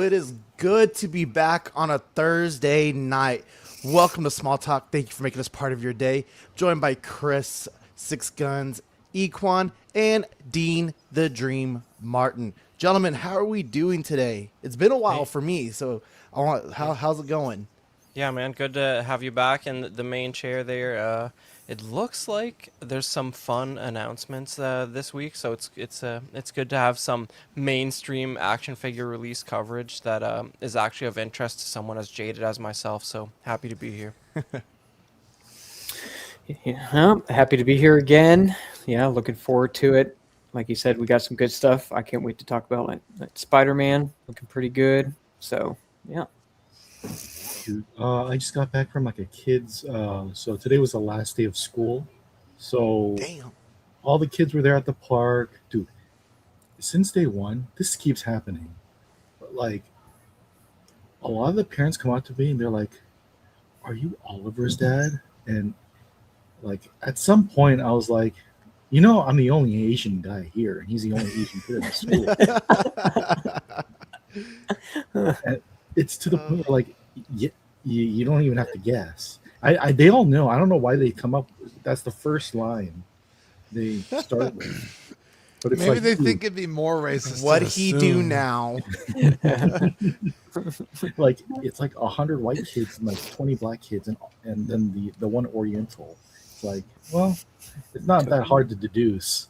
it is good to be back on a Thursday night. Welcome to Small Talk. Thank you for making us part of your day. Joined by Chris, Six Guns, Equan, and Dean the Dream Martin. Gentlemen, how are we doing today? It's been a while for me, so how's it going? Yeah, man, good to have you back in the main chair there. It looks like there's some fun announcements this week, so it's good to have some mainstream action figure release coverage that is actually of interest to someone as jaded as myself. So happy to be here. Yeah, happy to be here again. Yeah, looking forward to it. Like you said, we got some good stuff. I can't wait to talk about like Spider-Man, looking pretty good. So yeah. Shoot. I just got back from like a kid's. So today was the last day of school. So Damn. all the kids were there at the park. Dude, since day one, this keeps happening. But like, a lot of the parents come out to me and they're like, "Are you Oliver's dad?" And like, at some point, I was like, I'm the only Asian guy here, and he's the only Asian kid in the school. And it's to the point where like, you don't even have to guess. They all know. I don't know why they come up. That's the first line they start with. But it's Maybe like, they dude, think it'd be more racist. What to he do assume. now? like it's like 100 white kids and like 20 black kids, and then the one Oriental. It's like, well, it's not that hard to deduce.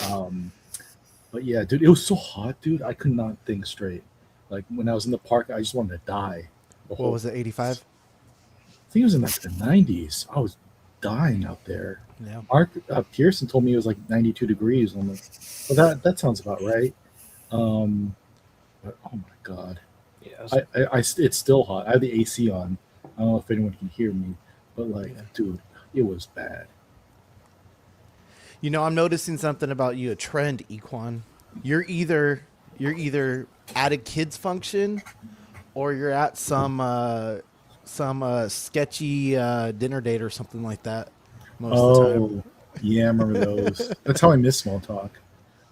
But yeah, dude, it was so hot, dude. I could not think straight. Like when I was in the park, I just wanted to die. What was it, 85? I think it was in like the 90s. I was dying out there. Yeah. Mark Pearson told me it was like 92 degrees. I'm like, well, that sounds about right. But oh my god, Yes. it's still hot. I have the AC on. I don't know if anyone can hear me, but like, dude, it was bad. I'm noticing something about you, a trend, Equan. You're either at a kids function or you're at some sketchy dinner date or something like that most of the time. Yeah, I remember those. That's how I miss small talk.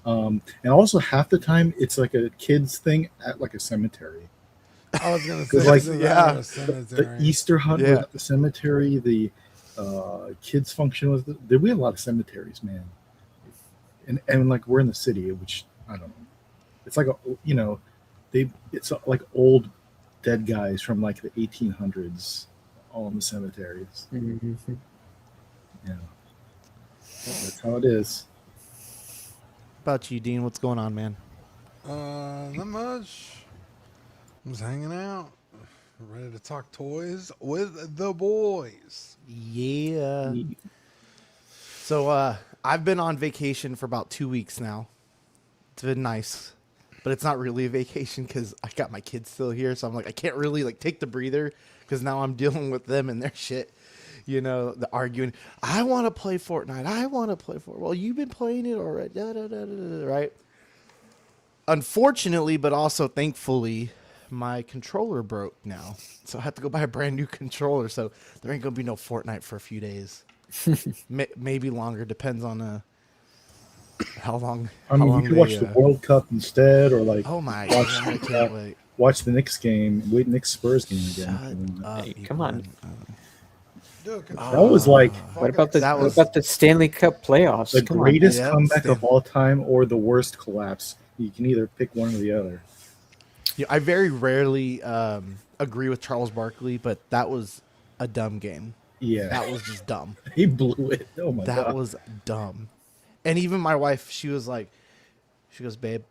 And also half the time it's like a kids thing at like a cemetery. I was gonna 'Cause, say, like, isn't that yeah, a The cemetery? Easter hunt was Yeah. at the cemetery. The kids function was. We had a lot of cemeteries, man. And like we're in the city, which I don't know. It's like it's like old dead guys from like the 1800s, all in the cemeteries. Mhm. Yeah, that's how it is. About you, Dean, what's going on, man? Not much. I'm just hanging out, ready to talk toys with the boys. Yeah. So I've been on vacation for about 2 weeks now. It's been nice, but it's not really a vacation because I got my kids still here. So I'm like, I can't really like take the breather because now I'm dealing with them and their shit. The arguing. I want to play Fortnite. I want to play Fortnite. Well, you've been playing it already, right? Unfortunately, but also thankfully, my controller broke now, so I have to go buy a brand new controller. So there ain't gonna be no Fortnite for a few days. Maybe longer, depends on how long. I mean, you could watch the World Cup instead, or like Oh my watch, god, I can't wait. watch the Knicks game. Wait, Knicks Spurs game Shut again. up, Hey, come on. Dude, That was like What about the That what was- about the Stanley Cup playoffs? the Come on. greatest Yeah, comeback Stan. of all time, or the worst collapse. You can either pick one or the other. Yeah, I very rarely agree with Charles Barkley, but that was a dumb game. Yeah, That was just dumb. he blew it. Oh my That god. was dumb. And even my wife, she goes, babe,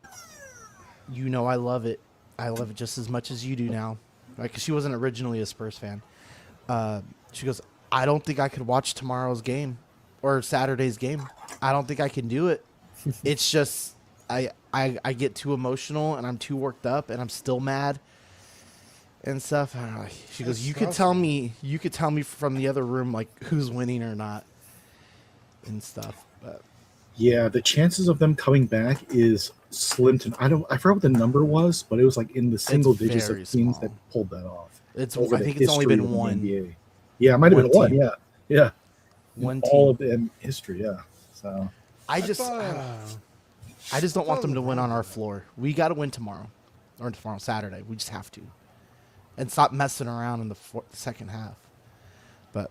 I love it. I love it just as much as you do now. Right? 'Cause she wasn't originally a Spurs fan. She goes, I don't think I could watch tomorrow's game or Saturday's game. I don't think I can do it. It's just, I get too emotional and I'm too worked up and I'm still mad and stuff. She goes, That's you could tell me from the other room, like who's winning or not and stuff. But Yeah, the chances of them coming back is slim to. I forgot what the number was, but it was like in the single digits of very teams small. that pulled that off. it's, over I the think it's only history been of the one. NBA. Yeah, it might have One been one. team. Yeah. One All team. of the history. Yeah. So I just don't want them to win on our floor. We got to win tomorrow. or tomorrow Saturday. We just have to, and stop messing around in the second half. But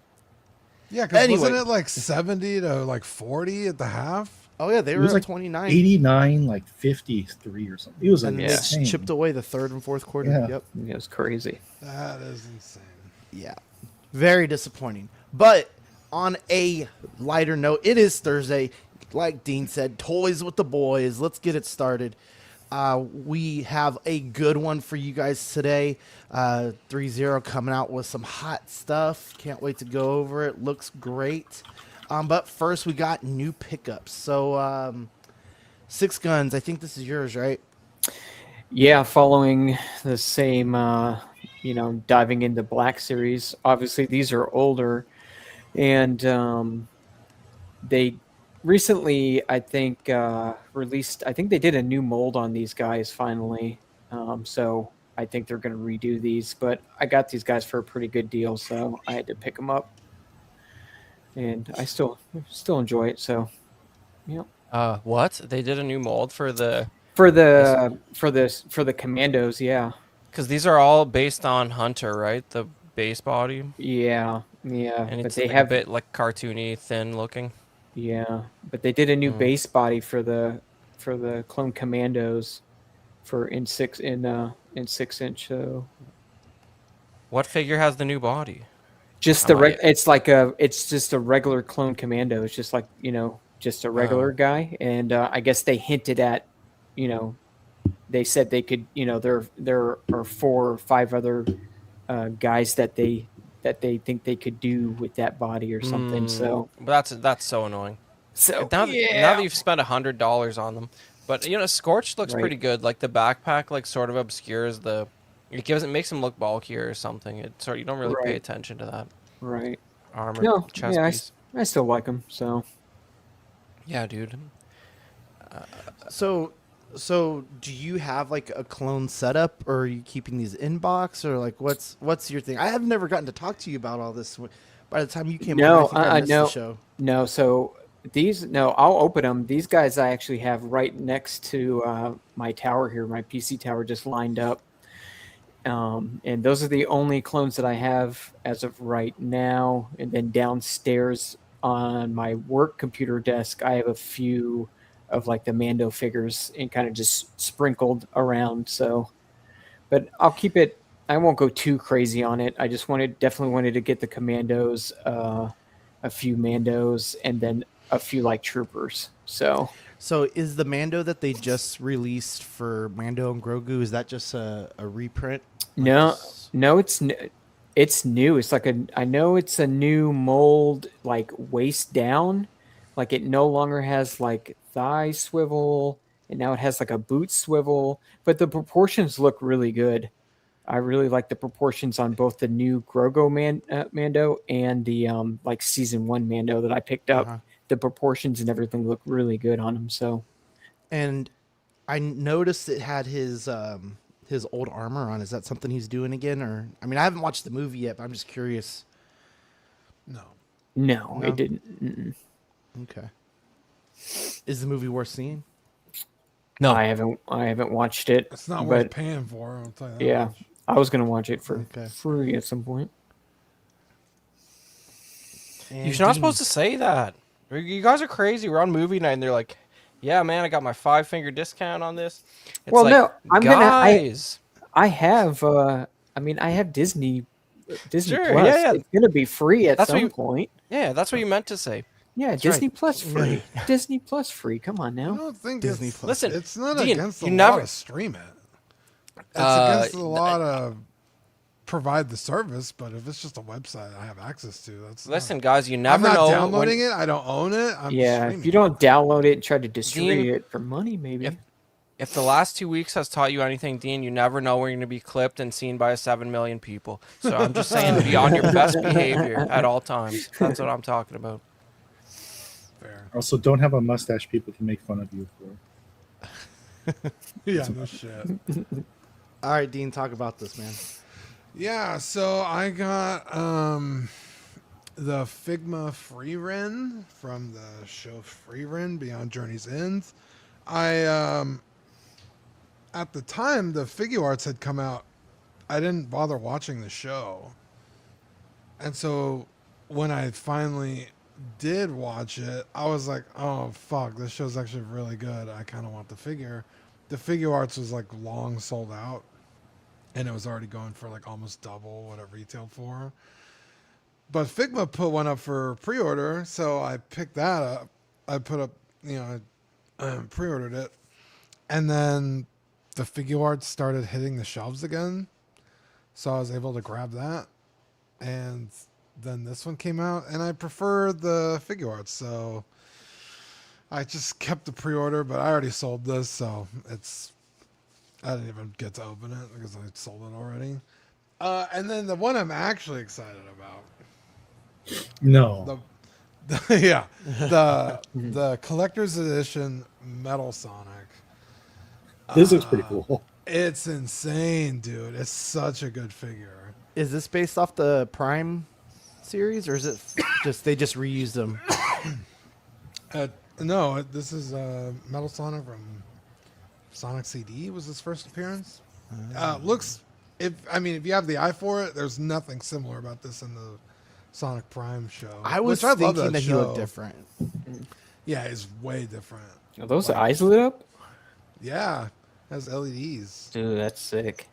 Yeah, because anyway. wasn't it like 70 to like 40 at the half? oh yeah, they It were was at like 29, 89, like 53 or something. It was like and Yeah. they insane. chipped away the third and fourth quarter. Yeah. Yep. It was crazy. That is insane. Yeah, very disappointing. But on a lighter note, it is Thursday. Like Dean said, toys with the boys. Let's get it started. We have a good one for you guys today. 3-0 coming out with some hot stuff. Can't wait to go over it. Looks great. But first, we got new pickups. So, Six Guns, I think this is yours, right? Yeah, following the same, diving into Black Series. Obviously, these are older, and they recently, I think, released. I think they did a new mold on these guys finally. So I think they're going to redo these. But I got these guys for a pretty good deal, so I had to pick them up, and I still enjoy it. So, yeah. What? They did a new mold for the For the commandos, yeah. because these are all based on Hunter, right? The base body, Yeah, and but it's they like have a bit like cartoony, thin looking. but they did a new Mm. base body for the clone commandos for in 6-inch. So What figure has the new body? just I might- it's just a regular clone commando. It's just like just a regular guy, and I guess they hinted at, they said they could, there are 4 or 5 other guys that they think they could do with that body or something. So But that's so annoying. Now that you've spent $100 on them, but Scorch looks Right. pretty good. Like the backpack, like sort of obscures it makes him look bulkier or something. You don't really pay Right. attention to that right. armor No, chest yeah, piece. I still like them. So Yeah, dude. So do you have like a clone setup, or are you keeping these in box, or like what's your thing? I have never gotten to talk to you about all this. By the time you came No, on, I think I missed no. the show. no. So I'll open them. These guys I actually have right next to my tower here, my PC tower, just lined up. And those are the only clones that I have as of right now. And then downstairs on my work computer desk, I have a few of like the Mando figures and kind of just sprinkled around. So, but I'll keep it. I won't go too crazy on it. I just definitely wanted to get the commandos, a few Mandos, and then a few like troopers. So is the Mando that they just released for Mando and Grogu, is that just a reprint? no, it's new. It's like I know it's a new mold, like waist down. Like it no longer has like thigh swivel, and now it has like a boot swivel. But the proportions look really good. I really like the proportions on both the new Grogu Mando and the like season 1 Mando that I picked up. Uh-huh. The proportions and everything look really good on him. So And I noticed it had his old armor on. Is that something he's doing again, or I mean, I haven't watched the movie yet, but I'm just curious. No. no, No? it didn't. Mm-mm. Okay. Is the movie worth seeing? No. I haven't watched it. It's not but worth paying for. I'll tell you that yeah, much. I was gonna watch it for Okay. free at some point. And You're not Dean, supposed to say that. You guys are crazy. We're on movie night, and they're like, "Yeah, man, I got my 5-finger discount on this." It's Well, like, no, guys. I have. I have Disney Sure, Plus. yeah. It's gonna be free at That's what some you- point. Yeah, that's what you meant to say. Yeah, That's Disney right. Plus free. Disney Plus free. Come on I now. don't think Disney it's, Plus. Listen, it's not Dean, against the you law never- to stream it. It's Uh, against the law to provide the service, but if it's just a website I have access to, that's Listen, guys, you I'm never not know. downloading it. I don't own it. I'm Yeah, streaming if you don't it. download it and try to distribute it for money, maybe. If the last 2 weeks has taught you anything, Dean, you never know where you're going to be clipped and seen by 7 million people. So I'm just saying, be on your best behavior at all times. That's what I'm talking about. Fair. Also, don't have a mustache people can make fun of you for. Yeah, no shit. all right, Dean, talk about this, man. Yeah, so I got the Figma Free Ren from the show Free Ren Beyond Journey's End. I at the time the figure arts had come out, I didn't bother watching the show. And so when I finally did watch it, I was like, oh, fuck, this show's actually really good. I kind of want the figure. The figure arts was like long sold out, and it was already going for like almost double what it retailed for. But Figma put one up for pre-order, so I picked that up. I put up, I pre-ordered it, and then the figure arts started hitting the shelves again, so I was able to grab that, and then this one came out, and I prefer the figure arts, so I just kept the pre-order, but I already sold this, so I didn't even get to open it because I sold it already. And then the one I'm actually excited about. No. Yeah, the collector's edition Metal Sonic. This looks pretty cool. It's insane, dude. It's such a good figure. Is this based off the Prime series, or is it just they just reused them? No, this is Metal Sonic from Sonic CD. Was his first appearance. Looks, if you have the eye for it, there's nothing similar about this in the Sonic Prime show. I was love thinking that he show. looked different. Yeah, it's way different. Are those eyes lit up? Yeah, has LEDs. Dude, that's sick.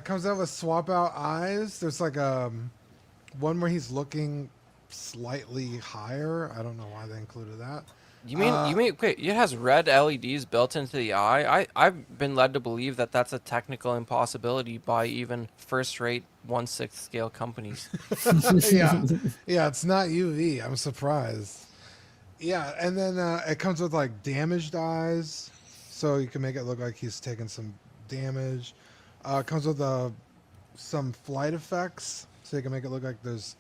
Comes out with swap out eyes. There's like one where he's looking slightly higher. I don't know why they included that. You mean wait, it has red LEDs built into the eye? I've been led to believe that that's a technical impossibility by even first-rate 1/6 scale companies. Yeah, it's not UV. I'm surprised. Yeah, and then it comes with like damaged eyes, so you can make it look like he's taking some damage. It comes with some flight effects, so you can make it look like there's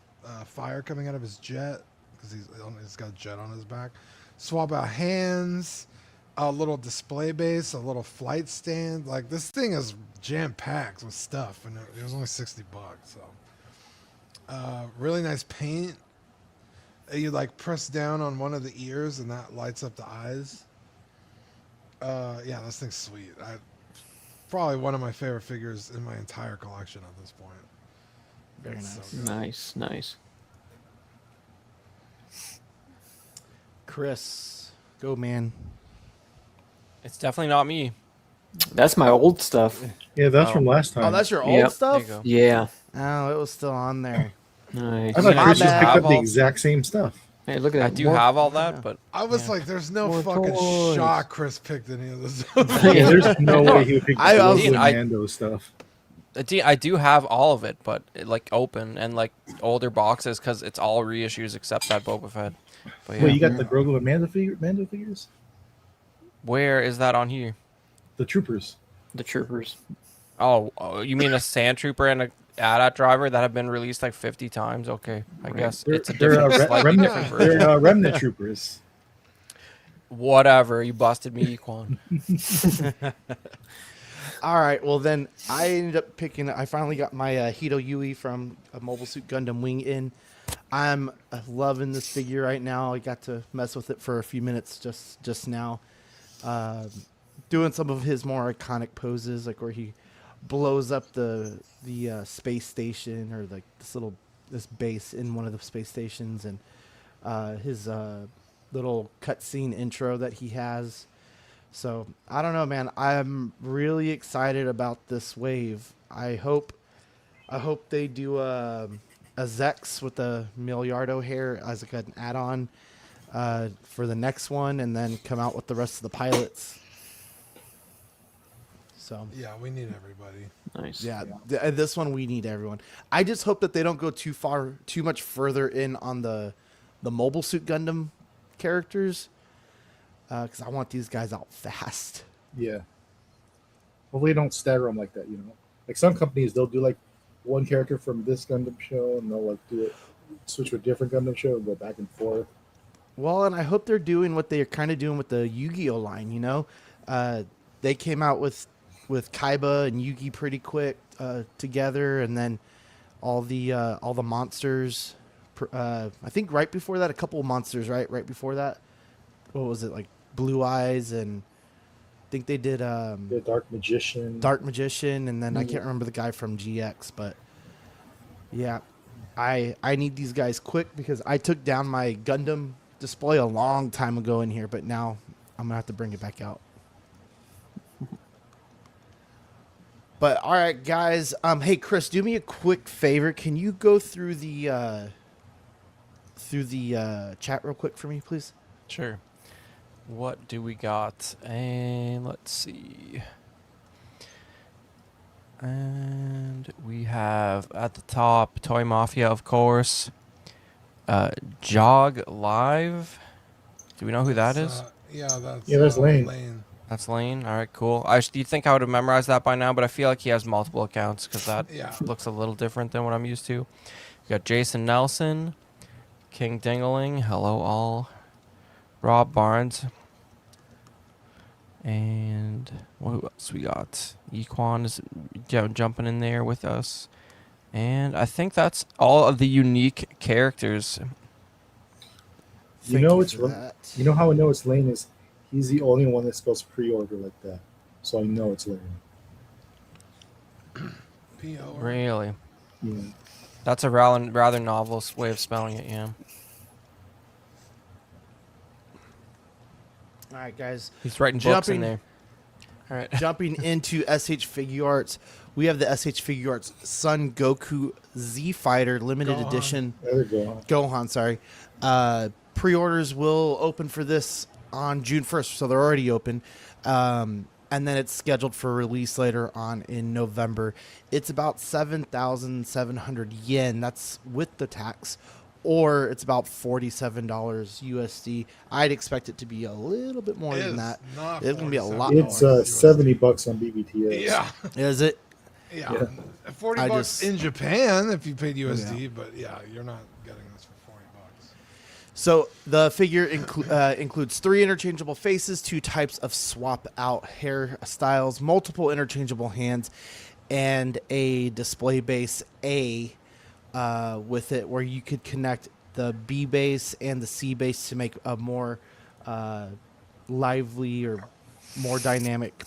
fire coming out of his jet because he's got a jet on his back. Swap out hands, a little display base, a little flight stand. Like this thing is jam packed with stuff, and it was only $60. So, really nice paint. You like press down on one of the ears, and that lights up the eyes. Yeah, this thing's sweet. Probably one of my favorite figures in my entire collection at this point. Very It's nice. so good. Nice. Chris, go man. It's definitely not me. That's my old stuff. Yeah, that's Oh. from last time. Oh, that's your old Yep. There stuff. you go. Yeah. Oh, it was still on there. Nice. I thought My Chris just bad. picked up the Apple. exact same stuff. Hey, look at I that. do have all that, Yeah. but I was Yeah. like, there's no More fucking toys. shot Chris picked any of this. Yeah, there's no way he would pick I the also- Lobo I- and Mando stuff. I do have all of it, but like open and like older boxes because it's all reissues except that Boba Fett. But yeah. Wait, you got the Grogu and Mando figures? Where is that on here? The troopers. The troopers. Oh, you mean a sand trooper and a AT-AT driver that have been released like 50 times? Okay, I guess it's a different, slightly remnant, different version. they're remnant troopers. Whatever, you busted me, Equan. All right, well then I ended up picking. I finally got my Hito Yui from a Mobile Suit Gundam Wing in. I'm loving this figure right now. I got to mess with it for a few minutes just now, doing some of his more iconic poses, like where he blows up the space station, or like this base in one of the space stations, and his little cutscene intro that he has. So I don't know, man. I'm really excited about this wave. I hope they do a Zex with the Miliardo hair as like an add-on for the next one, and then come out with the rest of the pilots. So Yeah, we need everybody. Nice. yeah, this one we need everyone. I just hope that they don't go too much further in on the Mobile Suit Gundam characters, because I want these guys out fast. Yeah. Hopefully, they don't stagger them like that. Like some companies, they'll do like one character from this Gundam show, and they'll like do it, switch to a different Gundam show, and go back and forth. Well, and I hope they're doing what they're kind of doing with the Yu-Gi-Oh line. They came out with Kaiba and Yugi pretty quick together, and then all the monsters. I think right before that, a couple of monsters. Right before that, what was it, like Blue Eyes, and think they did The Dark Magician. Dark Magician, and then I Mhm. can't remember the guy from GX, but yeah, I need these guys quick because I took down my Gundam display a long time ago in here, but now I'm gonna have to bring it back out. But all right, guys. Hey Chris, do me a quick favor. Can you go through the chat real quick for me, please? Sure. What do we got? And let's see. And we have at the top Toy Mafia, of course. Jog Live. Do we know who that is? That's that's Lane. That's Lane. All right, cool. Do you think I would have memorized that by now? But I feel like he has multiple accounts because that Yeah. looks a little different than what I'm used to. We got Jason Nelson, King Dingaling. Hello, all. Rob Barnes. And who else we got? Equan is jumping in there with us. And I think that's all of the unique characters. Thank know you it's for Lane. that. You know how I know it's Lane is he's the only one that spells pre-order like that, so I know it's Lane. P.O. Really? Yeah. That's a rather novel way of spelling it, yeah. All right, guys. He's writing books in Jumping- there. All right. Jumping into SH Figure Arts, we have the SH Figure Arts Son Goku Z Fighter limited Gohan. edition. There we go. Gohan, sorry. Pre-orders will open for this on June 1st, so they're already open. And then it's scheduled for release later on in November. It's about 7,700 yen. That's with the tax. Or it's about $47 USD. I'd expect it to be a little bit more than that. It's going to be a lot more. It's $70 on BBTS. Yeah. Is it? Yeah. Yeah. 40 I bucks just- in Japan if you paid USD, but yeah, you're not getting this for 40 bucks. So the figure includes 3 interchangeable faces, 2 types of swap out hairstyles, multiple interchangeable hands, and a display base A with it, where you could connect the B base and the C base to make a more lively or more dynamic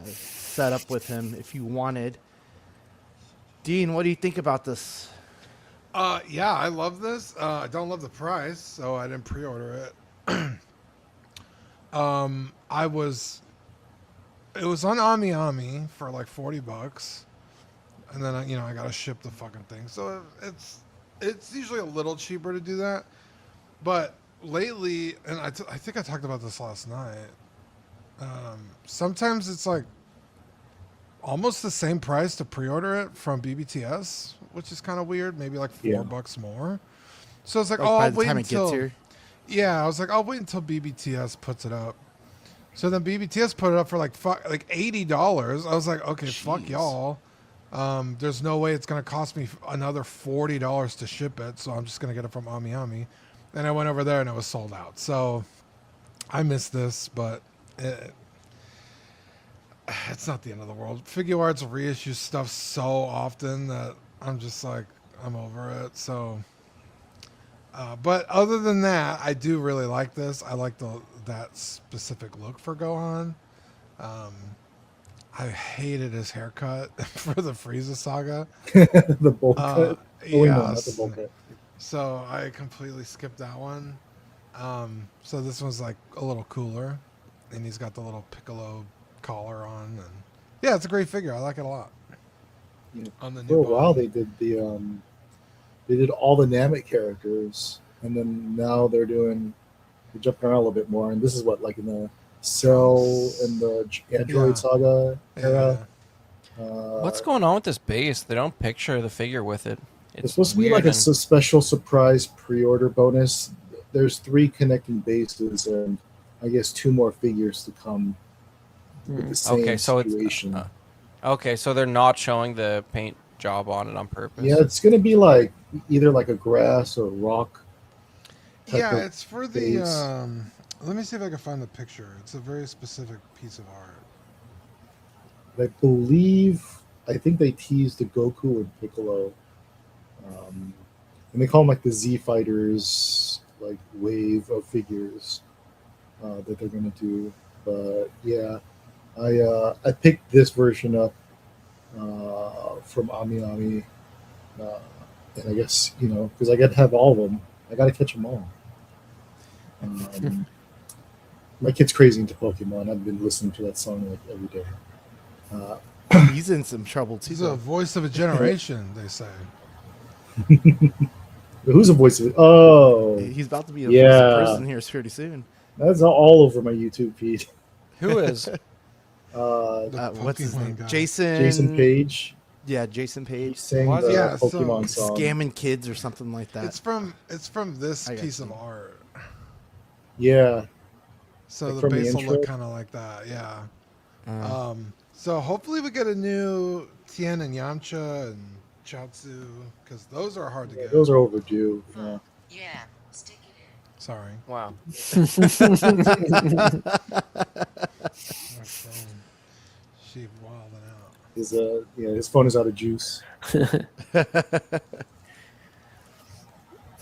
setup with him if you wanted. Dean, what do you think about this? Yeah, I love this. I don't love the price, so I didn't pre-order it. It was on Ami for like 40 bucks. And then I got to ship the fucking thing. So it's usually a little cheaper to do that. But lately, and I think I talked about this last night. Sometimes it's like almost the same price to pre-order it from BBTS, which is kind of weird. Maybe like $4 more. So it's like, Like oh, by I'll the wait time until it gets here? Yeah, I was like, I'll wait until BBTS puts it up. So then BBTS put it up for like $80. I was like, okay, fuck Jeez. y'all. There's no way it's gonna cost me another $40 to ship it, so I'm just gonna get it from Ami. And I went over there and it was sold out. So I missed this, but it's not the end of the world. Figure Arts reissues stuff so often that I'm just like, I'm over it. So, but other than that, I do really like this. I like that specific look for Gohan. I hated his haircut for the Frieza saga. The bowl cut. No, not the Yes. bowl cut. So I completely skipped that one. So this one's like a little cooler, and he's got the little Piccolo collar on, and yeah, it's a great figure. I like it a lot. Yeah. On the For new a while, body. they did all the Namek characters, and then now they're jumping around a little bit more. And this is what, like in the Cell and the Android Yeah. Saga era. What's going on with this base? They don't picture the figure with it. It's supposed to be weird like a and- special surprise pre-order bonus. There's 3 connecting bases, and I guess 2 more figures to come with the same Okay, so situation. it's okay. So they're not showing the paint job on it on purpose. Yeah, it's gonna be like either like a grass or rock. type Yeah, of it's for the. base. Let me see if I can find the picture. It's a very specific piece of art. I think they teased the Goku and Piccolo, and they call them like the Z Fighters, like wave of figures that they're gonna do. But yeah, I picked this version up from Ami Ami, and I guess because I got to have all of them, I got to catch them all. Um, my kid's crazy into Pokemon. I've been listening to that song like every day. Uh, He's in some trouble too. He's a Though. voice of a generation, they say. Who's the voice of it? Oh, He's about to be a voice yeah. of prison here pretty soon. That's all over my YouTube feed. Who is? The What's his Pokemon name? guy. Jason Page. Yeah, Jason He Page. sang Why is the he- Yeah, so- Pokemon song. Scamming kids or something like that. It's from this I got piece of you. art. Yeah. So Like the from the base will intro? look kind of like that, yeah. Uh, So hopefully we get a new Tien and Yamcha and Chaozu, because those are hard to get. Those are overdue. Yeah. Yeah, stick it in. Sorry. wow. My phone. She wilding out. His phone is out of juice.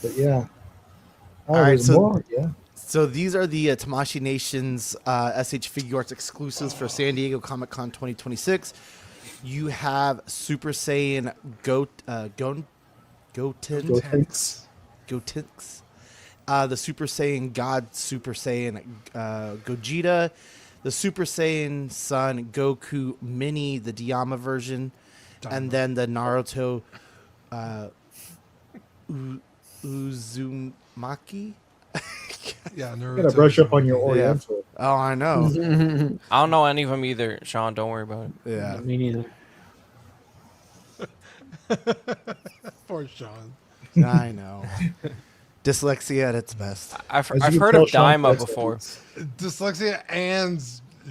But yeah. Oh, All right, there's so- more. Yeah. So these are the Tamashii Nation's SH Figure Arts exclusives for San Diego Comic Con 2026. You have Super Saiyan Gotenks, the Super Saiyan God Super Saiyan Gogeta, the Super Saiyan Son Goku Mini, the Diyama version, and then the Naruto Uzumaki. Yeah, You gotta brush up on your Naruto. Oriental. Oh, I know. I don't know any of them either, Sean. Don't worry about it. Yeah. Me neither. Poor Sean. I know. Dyslexia at its best. I've As you I've can heard tell, of Sean Daima Flex before. edits. Dyslexia and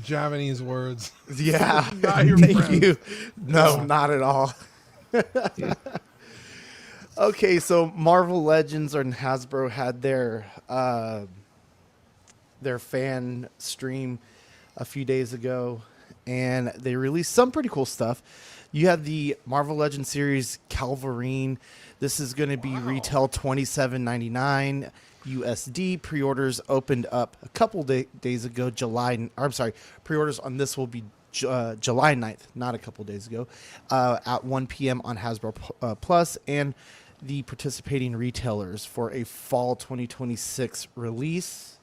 Japanese words. Yeah. Not your Thank friend. you. No, Yeah. not at all. Okay, so Marvel Legends and Hasbro had their fan stream a few days ago, and they released some pretty cool stuff. You have the Marvel Legends series Calvarine. This is going to be retail $27.99 USD. Pre-orders opened up a couple days ago. Pre-orders on this will be July 9th, not a couple days ago, at 1 p.m. on Hasbro Plus and the participating retailers for a fall 2026 release.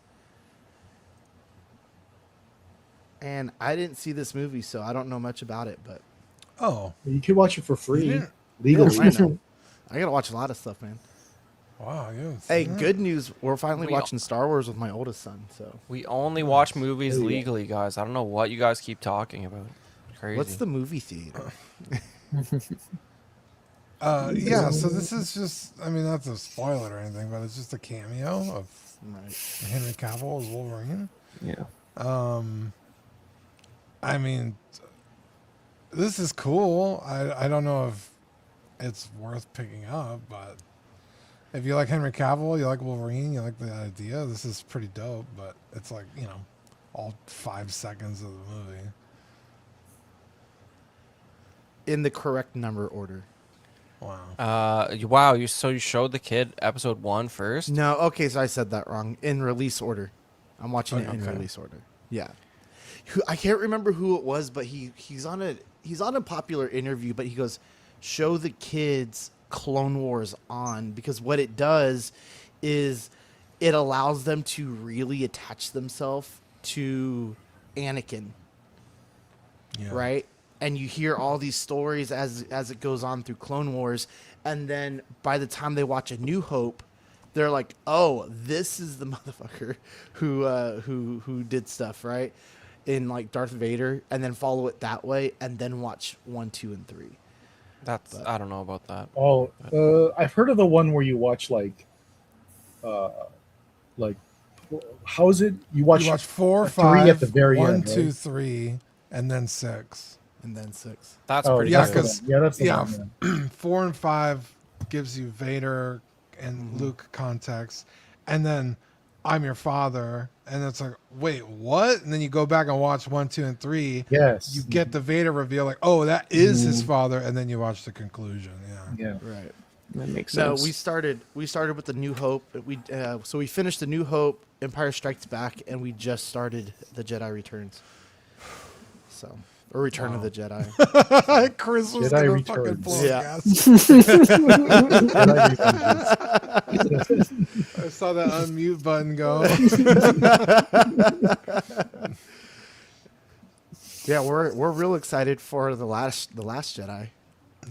And I didn't see this movie, so I don't know much about it, but Oh, You can watch it for free didn't- legally. I know. I gotta watch a lot of stuff, man. wow. You Hey, good news. We're finally We- watching Star Wars with my oldest son. So, We only watch movies There you go. legally, guys. I don't know what you guys keep talking about. Crazy. what's the movie theater? Yeah, so this is just, I mean, not to spoil it or anything, but it's just a cameo of Right. Henry Cavill as Wolverine. Yeah. I mean, this is cool. I don't know if it's worth picking up, but if you like Henry Cavill, you like Wolverine, you like the idea, this is pretty dope, but it's like, all 5 seconds of the movie. In the correct number order. Wow. Wow. You showed the kid episode 1 first? No, okay, so I said that wrong. In release order. I'm watching it in Okay. release order. Yeah. I can't remember who it was, but he's on a popular interview, but he goes, show the kids Clone Wars on, because what it does is it allows them to really attach themselves to Anakin, Yeah. right? And you hear all these stories as it goes on through Clone Wars, and then by the time they watch A New Hope, they're like, "Oh, this is the motherfucker who did stuff right in like Darth Vader," and then follow it that way, and then watch 1, 2, and 3. I don't know about that. Oh, I've heard of the one where you watch like how is it? You watch, You watch 4, 3 5, at the very 1, end, 2, right? 3, and then 6. And then 6. That's Oh, pretty yeah, cool. that's the 'cause- one. Yeah, that's the yeah, one. Yeah. 4 and 5 gives you Vader and Luke context, and then I'm your father, and it's like, wait, what? And then you go back and watch 1, 2, and 3. Yes. You get the Vader reveal, like, oh, that is his father, and then you watch the conclusion. Yeah. Yeah. Right. That makes No, sense. we started with the New Hope. So we finished the New Hope, Empire Strikes Back, and we just started the Jedi Returns. So, or Return of the Jedi. Chris was Jedi gonna fucking Returns. blow Yeah. gas. Jedi Revengeance. I saw that unmute button go. Yeah, we're real excited for the last Jedi.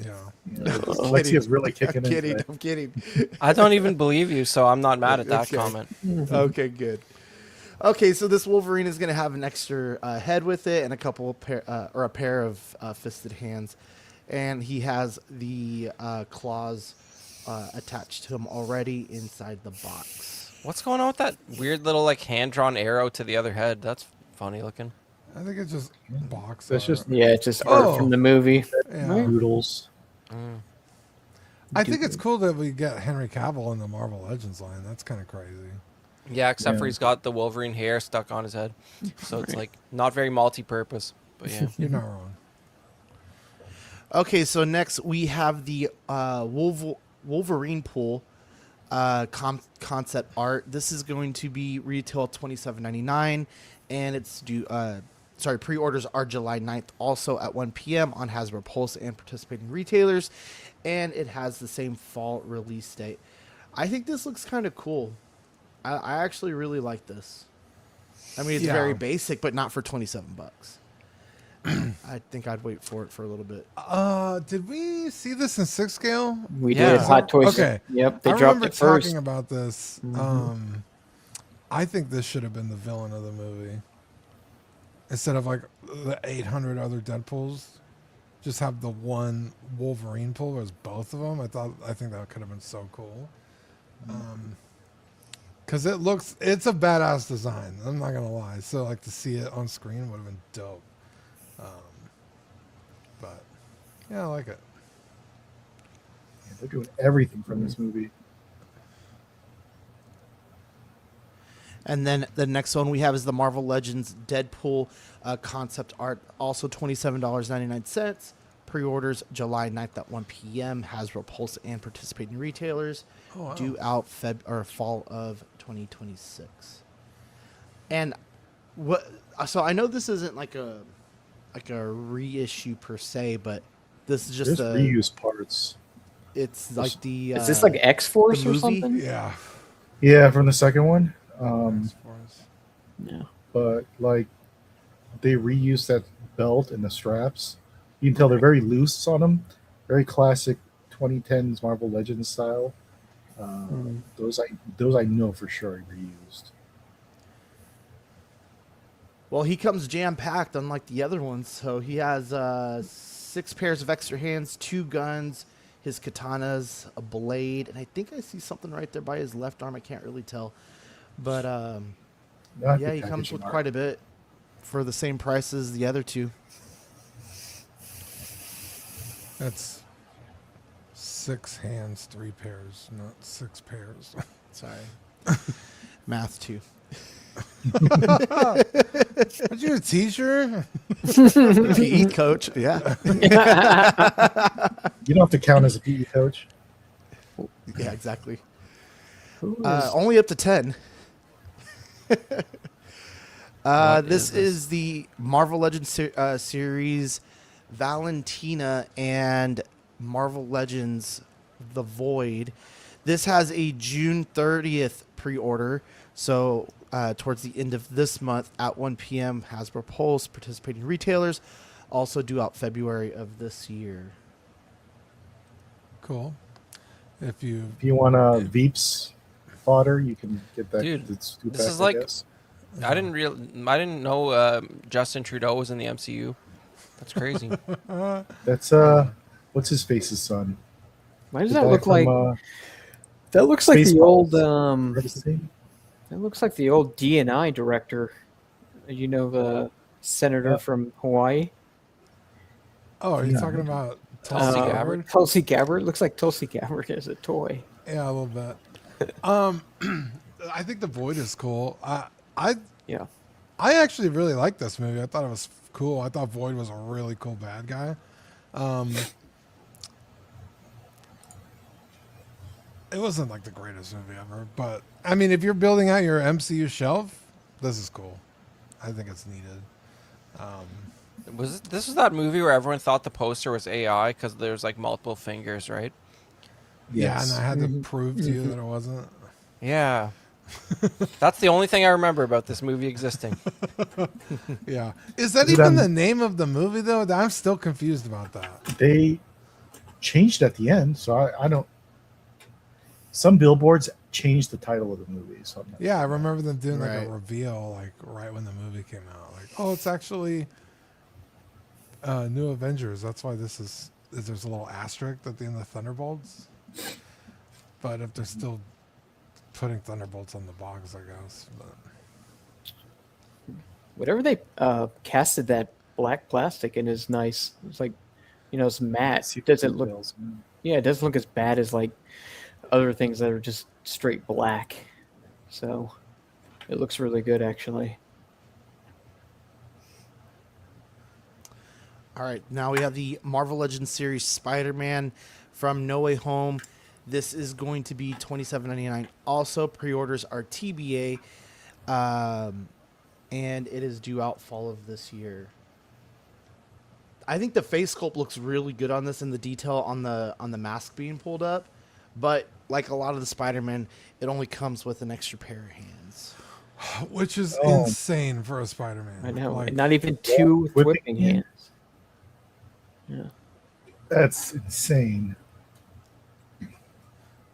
Yeah. Yeah, Alexia's really kicking I'm in kidding. today. I'm kidding. I don't even believe you, so I'm not mad at that Okay. comment. Okay, good. Okay, so this Wolverine is going to have an extra head with it and a couple of a pair of fisted hands, and he has the claws attached to him already inside the box. What's going on with that weird little like hand-drawn arrow to the other head? That's funny looking. I think it's just box. That's just Yeah, it's just art from the movie. Yeah. noodles. I think it's cool that we get Henry Cavill in the Marvel Legends line. That's kind of crazy. Yeah, except for Yeah. he's got the Wolverine hair stuck on his head, so it's like not very multi-purpose. But yeah, You're not wrong. Okay, so next we have the Wolverine pool concept art. This is going to be retail $27.99, and it's due. Pre-orders are July 9th, also at 1 p.m. on Hasbro Pulse and participating retailers, and it has the same fall release date. I think this looks kind of cool. I actually really like this. I mean, it's Yeah. very basic, but not for $27. I think I'd wait for it for a little bit. Did we see this in 6 scale? We Yeah. did Hot Toys. Okay. Yep, they I dropped remember it first. talking about this. I think this should have been the villain of the movie. Instead of like the 800 other Deadpools, just have the one Wolverine pool as both of them. I think that could have been so cool. Because it's a badass design. I'm not gonna lie. So like to see it on screen would have been dope. But yeah, I like it. Yeah, they're doing everything from this movie. And then the next one we have is the Marvel Legends Deadpool concept art, also $27.99. Pre-orders July 9th at 1 p.m. Hasbro Pulse and participating retailers. Oh, wow. Due out fall of 2026. And what? So I know this isn't like a reissue per se, but this is just There's reuse parts. It's like the. Is this like X Force the or movie? something? Yeah. Yeah, from the second one. Yeah. But like they reuse that belt and the straps. You can tell they're very loose on them. Very classic 2010s Marvel Legends style. Those I know for sure are reused. Well, he comes jam-packed, unlike the other ones. So he has 6 pairs of extra hands, 2 guns, his katanas, a blade, and I think I see something right there by his left arm. I can't really tell. But, Not yeah, the he comes packaging with art. quite a bit for the same price as the other 2. That's 6 hands, 3 pairs, not 6 pairs. Sorry. Math 2. Aren't you a teacher? PE coach, yeah. You don't have to count as a PE coach. Yeah, exactly. Who is- Only up to 10. This is is the Marvel Legends series Valentina and Marvel Legends The Void. This has a June 30th pre-order, so towards the end of this month at 1 p.m. Hasbro Pulse, participating retailers, also due out February of this year. Cool. If you If you want Veeps fodder, you can get that. Dude, It's this is like- I didn't know Justin Trudeau was in the MCU. That's crazy. That's what's his face's son? Why does The that guy look from, like? That looks like the old. Spaceballs. What's his name? That looks like the old DNI director. You know, the senator Yeah. from Hawaii. Oh, are you Yeah. talking about Tulsi Tulsi Gabbard? Tulsi Gabbard. Looks like Tulsi Gabbard as a toy. Yeah, a little bit. I think the Void is cool. Yeah. I actually really liked this movie. I thought it was cool. I thought Void was a really cool bad guy. It wasn't like the greatest movie ever, but I mean, if you're building out your MCU shelf, this is cool. I think it's needed. This was that movie where everyone thought the poster was AI because there's like multiple fingers, right? Yeah, and Yes. I had to Mhm. prove to you that it wasn't. Yeah. That's the only thing I remember about this movie existing. Yeah. Is that Is it even on- the name of the movie though? I'm still confused about that. They changed at the end, so I don't. Some billboards changed the title of the movie. So I'm not Yeah, I sure. remember them doing like Right. a reveal like right when the movie came out. Like, oh, it's actually New Avengers. That's why is there's a little asterisk at the end of Thunderbolts. But if they're still putting Thunderbolts on the box, I guess. But Whatever they casted that black plastic in is nice. It's like, it's matte. See It doesn't look. details. Yeah, it doesn't look as bad as like other things that are just straight black. So it looks really good, actually. All right, now we have the Marvel Legends series Spider-Man from No Way Home. This is going to be $27.99. Also, pre-orders are TBA, and it is due out fall of this year. I think the face sculpt looks really good on this, and the detail on the mask being pulled up. But like a lot of the Spider-Man, it only comes with an extra pair of hands. which is Oh. insane for a Spider-Man. I know. Like, and not even two whipping whipping hand. hands. Yeah. That's insane.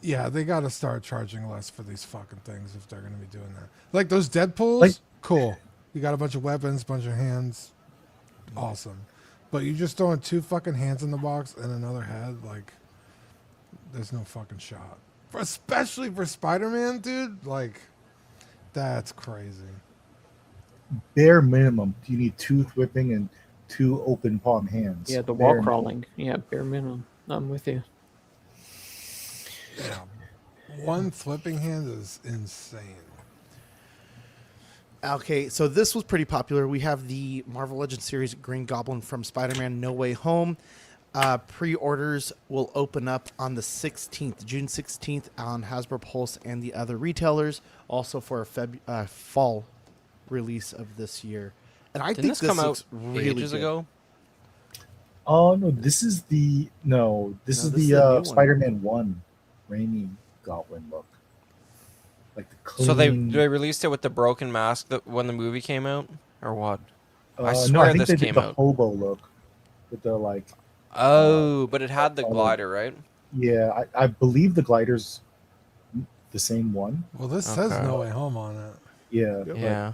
yeah, they got to start charging less for these fucking things if they're going to be doing that. Like those Deadpools, Like- cool. You got a bunch of weapons, bunch of hands, awesome. But you just throwing 2 fucking hands in the box and another head, like, there's no fucking shot. Especially for Spider-Man, dude. Like, that's crazy. Bare minimum, you need 2 whipping and 2 open palm hands. Yeah, the Bare wall minimum. crawling. Yeah, bare minimum. I'm with you. Yeah, 1 flipping hand is insane. Okay, so this was pretty popular. We have the Marvel Legends series Green Goblin from Spider-Man No Way Home. Pre-orders will open up on the 16th, June 16th on Hasbro Pulse and the other retailers, also for a fall release of this year. And I Didn't think this this come out looks really ages good. ago? Oh no, this is the this is the new the one. Spider-Man 1 Rainy Goblin look. Like the clean. So they released it with the broken mask when the movie came out, or what? I no, swear I think this they did came the out. hobo look with the like. Oh, but it had the oh, glider, right? Yeah, I believe the glider's the same one. Well, this says Okay. No Way Home on it. Yeah, but Yeah.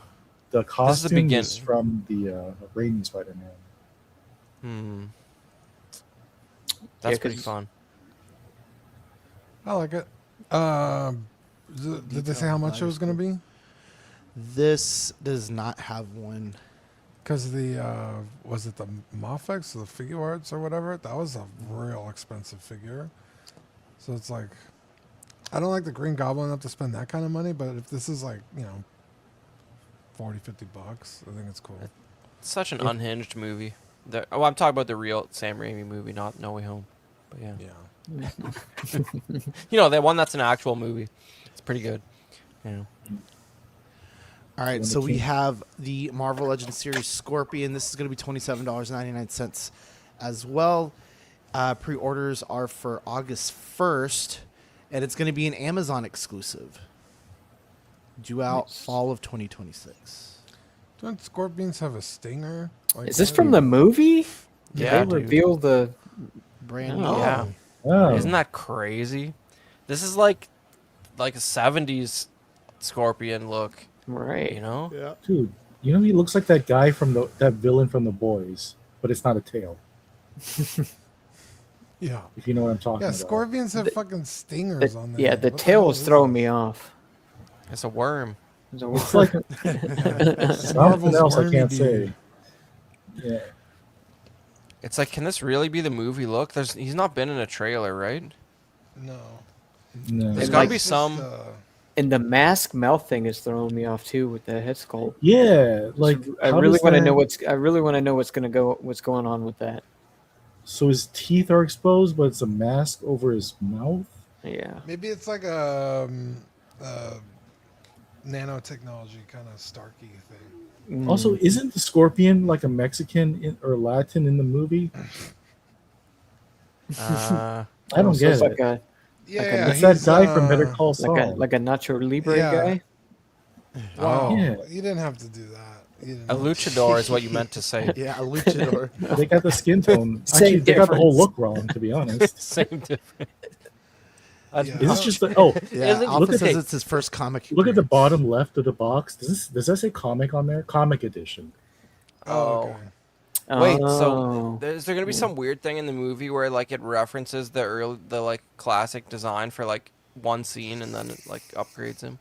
the is the costume begin- is from the Raimi Spider-Man. Hmm. That's pretty 'cause- fun. I like it. Did they say how much it was going to be? This does not have one. Because was it the Mafex or the Figure Arts or whatever? That was a real expensive figure. So it's like, I don't like the Green Goblin enough to spend that kind of money, but if this is like, 40, $50, I think it's cool. It's such an unhinged movie. I'm talking about the real Sam Raimi movie, not No Way Home. But yeah. Yeah. The one that's an actual movie. It's pretty good. Yeah. All right, When so it we came- have the Marvel Legends series Scorpion. This is going to be $27.99 as well. Pre-orders are for August 1st, and it's going to be an Amazon exclusive. Due out Nice. fall of 2026. Don't scorpions have a stinger? Like, Is this what? from the movie? Yeah, They dude. reveal the. Brand Oh. new. Yeah. Oh, Isn't that crazy? This is like a 70s Scorpion look, Right. Yeah. dude? He looks like that guy from that villain from The Boys, but it's not a tail. Yeah. If you know what I'm talking Yeah, about. scorpions have fucking stingers The- on them. yeah, the What tail hell is is throwing this? me off. It's a worm. So It's like Marvel's something else I wormy can't dude. say. Yeah, It's like, can this really be the movie look? He's not been in a trailer, right? No. no. There's And gotta like- be some. and the mask mouth thing is throwing me off too with the head sculpt. Yeah, like I how really does want to that- know what's going on with that. So his teeth are exposed, but it's a mask over his mouth. Yeah. Maybe it's like a nanotechnology kind of Starky thing. Also, isn't the Scorpion like a Mexican or Latin in the movie? Uh, I don't So get it's like it. a Yeah, It's that he's guy from Better Call Saul. like a Nacho Libre yeah. guy. Wow, Yeah. you didn't have to do that. You didn't a have to. luchador is what you meant to say. Yeah, a luchador. They got the skin tone. Same Actually, they got the whole difference. look wrong, to be honest. Same difference. Yeah, Is this just the oh? Yeah, Isn't- Alpha look at says the- it's his first comic. Look at the appearance. bottom left of the box. Does that say comic on there? Comic edition. Oh, okay. Wait, Oh. so is there gonna be some weird thing in the movie where like it references the like classic design for like one scene and then it like upgrades him?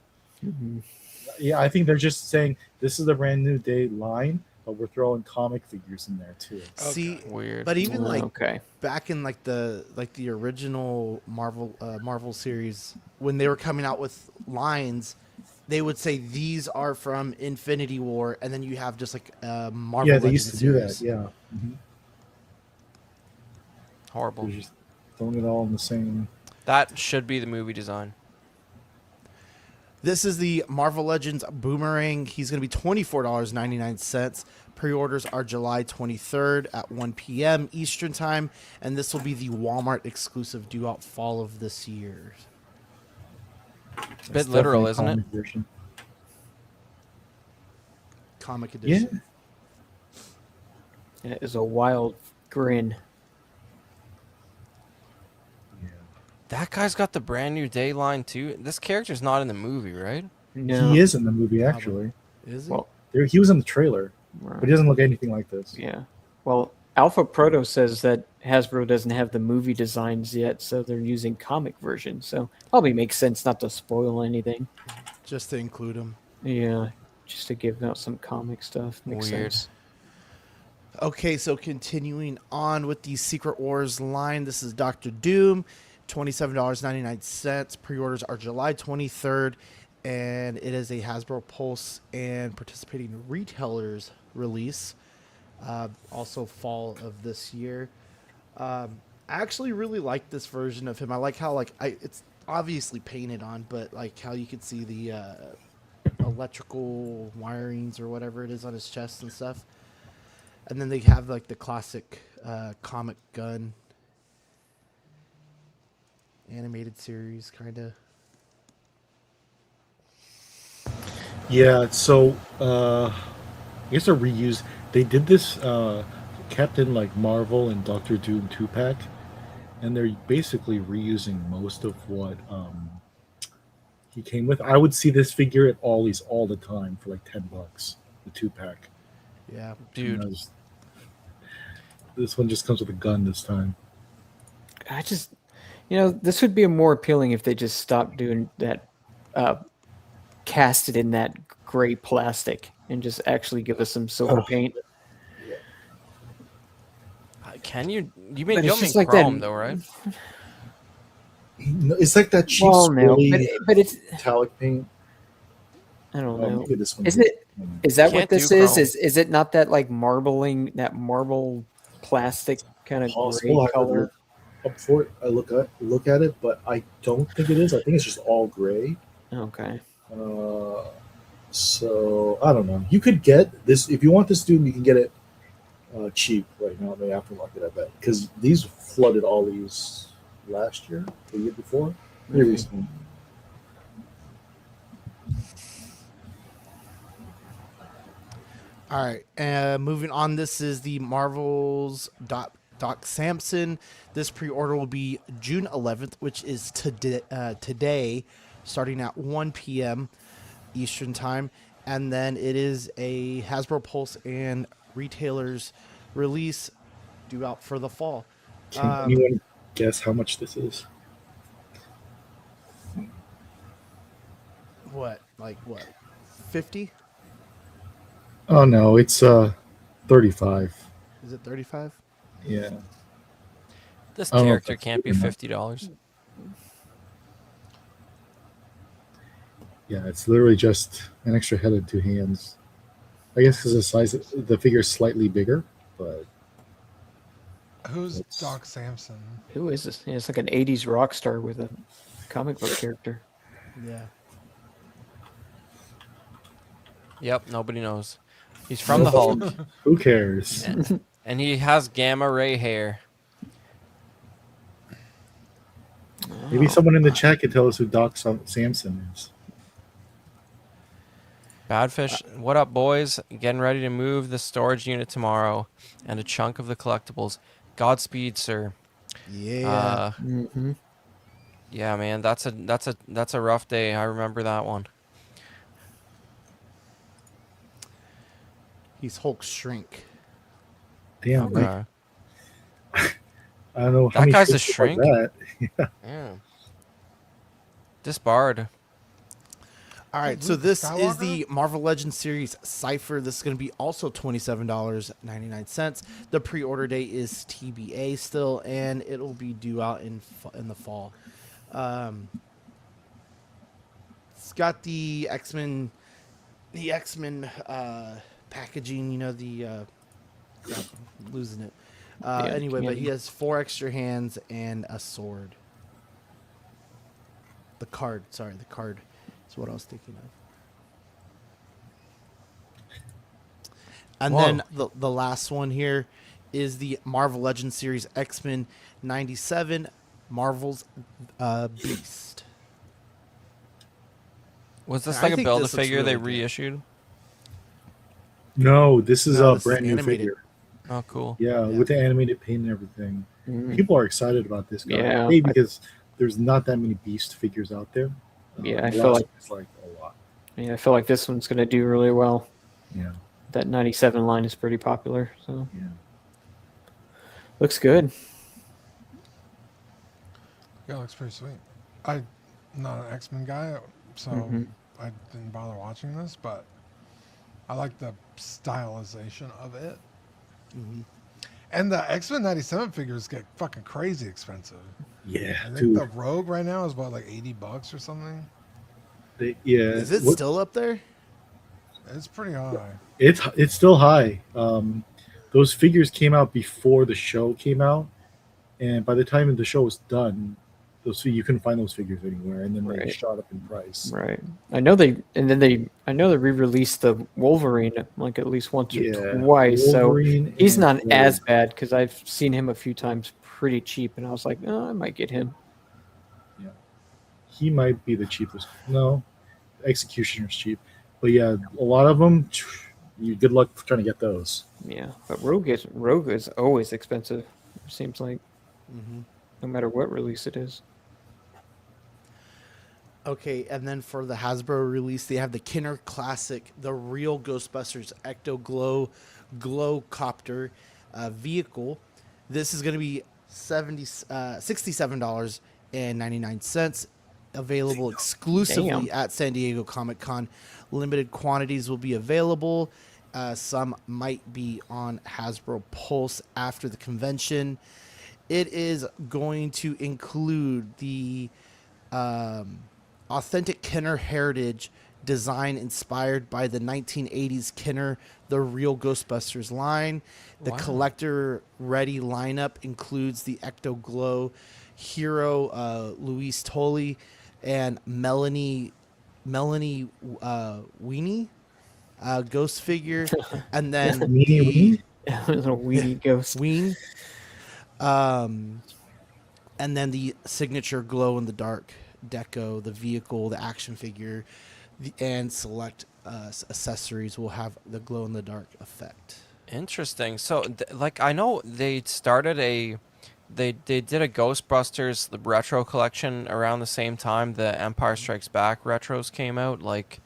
Yeah, I think they're just saying this is the brand new day line, but we're throwing comic figures in there too. See, Weird. but even like okay. back in like the original Marvel series, when they were coming out with lines, they would say these are from Infinity War, and then you have just like Marvel. Yeah, they used to do Legends that. series. Yeah, Horrible. they're just throwing it all in the same. That should be the movie design. This is the Marvel Legends Boomerang. He's going to be $24.99. Pre-orders are July 23rd at 1 p.m. Eastern Time, and this will be the Walmart exclusive due out fall of this year. It's a bit literal, isn't it? Version. Comic Yeah, edition. It is a wild grin. That guy's got the brand new day line too. This character's not in the movie, right? No. he is in the movie actually. Is it? Well, He was in the trailer, but he doesn't look anything like this. yeah. Well, Alpha Proto says that Hasbro doesn't have the movie designs yet, so they're using comic version. So probably makes sense not to spoil anything. Just to include him. Yeah, just to give out some comic stuff. Makes Weird. sense. Okay, so continuing on with the Secret Wars line, this is Doctor Doom, $27.99. Pre-orders are July 23rd, and it is a Hasbro Pulse and participating retailers release. Also fall of this year. I actually really like this version of him. I like how it's obviously painted on, but like how you can see the electrical wirings or whatever it is on his chest and stuff. And then they have like the classic comic gun animated series kind of. Yeah, so I guess they're reused. They did this Captain like Marvel and Doctor Doom 2-pack, and they're basically reusing most of what he came with. I would see this figure at Ollie's all the time for like $10, the 2-pack. Yeah, Dude, This one just comes with a gun this time. I just, this would be more appealing if they just stopped doing that, cast it in that gray plastic and just actually give us some silver paint. can you But don't it's make just like chrome that- though, right? No, it's like that cheap Well, no, swirly but it's, metallic paint. I don't Oh, know. maybe this one. Is it? Is that Can't what this do is? chrome. Is it not that like marble plastic kind of gray Possible. color? Up for it. I look at it, but I don't think it is. I think it's just all gray. Okay. So I don't know. You could get this if you want this Doom. You can get it cheap right now in the aftermarket. I bet because these flooded all these last year, the year before, pretty recently. all right. Moving on, this is the Marvel's Doc Samson. This pre-order will be June 11th, which is today, starting at 1 p.m. Eastern Time. And then it is a Hasbro Pulse and retailers release due out for the fall. Can anyone guess how much this is? What? 50? Oh no, it's 35. Is it 35? Yeah. This I don't know if character that's can't be good enough. $50. Yeah, it's literally just an extra head and two hands. I guess because the size, the figure is slightly bigger, but Who's It's- Doc Samson? Who is this? Yeah, it's like an '80s rock star with a comic book character. Yeah. Yep, nobody knows. He's from the Hulk, Who cares? and he has gamma ray hair. Maybe someone in the chat can tell us who Doc Samson is. Badfish, what up, boys? Getting ready to move the storage unit tomorrow, and a chunk of the collectibles. Godspeed, sir. Yeah. Mm-hmm. Yeah, man, that's a rough day. I remember that one. He's Hulk Shrink. Damn, like, Okay. I don't know how That many guy's a shirts look shrink? like that. Yeah. Disbarred. All right, Luke so this is Skywalker? the Marvel Legends series Cypher. This is going to be also $27.99. The pre-order date is TBA still, and it'll be due out in the fall. It's got the X-Men packaging. You know crap, I'm losing it. Anyway, but he has 4 extra hands and a sword. The card is what I was thinking of. And Whoa. then the last one here is the Marvel Legends series X-Men 97 Marvel's Beast. Was this I like a think build a this looks figure they really good. reissued? No, this is No, a this is brand new animated. figure. Oh, cool. Yeah, with the animated paint and everything. Mm. People are excited about this guy. Yeah, A, because there's not that many Beast figures out there. Yeah, I the feel last like- one is like a lot. Yeah, I feel like this one's going to do really well. Yeah, That 97 line is pretty popular, so yeah. looks good. Yeah, it looks pretty sweet. I'm not an X-Men guy, so Mhm. I didn't bother watching this, but I like the stylization of it. Mm-hmm. And the X-Men 97 figures get fucking crazy expensive. Yeah, I think dude. the Rogue right now is about like $80 or something. Is it still up there? It's pretty high. It's still high. Those figures came out before the show came out, and by the time the show was done, you couldn't find those figures anywhere, and then they Right. shot up in price. Right. I know they re-released the Wolverine like at least once or twice. Wolverine So he's and not Rogue. as bad because I've seen him a few times pretty cheap, and I was like, oh, I might get him. He might be the cheapest. No, Executioner's cheap, but yeah, a lot of them. You good luck trying to get those. Yeah, but Rogue is always expensive. It seems like Mm-hmm. no matter what release it is. Okay, and then for the Hasbro release, they have the Kenner Classic, the real Ghostbusters Ecto Glow Copter vehicle. This is going to be $67.99. Available exclusively at San Diego Comic-Con. Limited quantities will be available. Some might be on Hasbro Pulse after the convention. It is going to include the authentic Kenner heritage design inspired by the 1980s Kenner, the real Ghostbusters line. The Wow. collector-ready lineup includes the Ecto Glow hero Luis Tully and Melanie Weenie ghost figure, and then Weenie? Little weenie ghost. Ween. And then the signature glow in the dark deco, the vehicle, the action figure, and select accessories will have the glow in the dark effect. Interesting. So, like, I know they started they did a Ghostbusters retro collection around the same time the Empire Strikes Back retros came out. Like,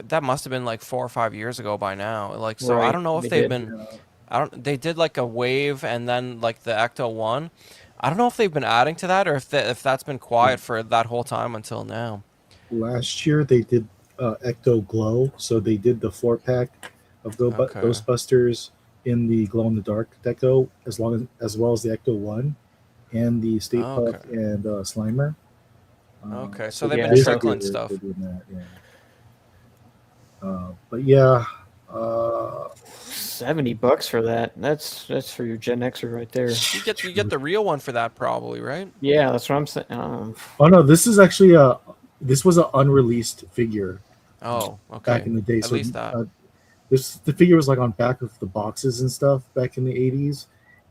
that must have been like 4 or 5 years ago by now. Like, so I Right, don't know if they they've did. been. They did like a wave and then like the Ecto one. I don't know if they've been adding to that or if that's been quiet for that whole time until now. Last year they did Ecto Glow, so they did the 4-pack of Okay. Ghostbusters in the glow in the dark deco, as well as the Ecto 1 and the Stay Puft Okay. and Slimer. Okay, so they've yeah, been this trickling year stuff. they're doing that, yeah. But yeah, $70 for that. That's for your Gen Xer right there. You get the real one for that probably, right? Yeah, that's what I'm saying. oh no, this is actually this was an unreleased figure Oh, okay. back in the day. At least that. the figure was like on back of the boxes and stuff back in the 80s,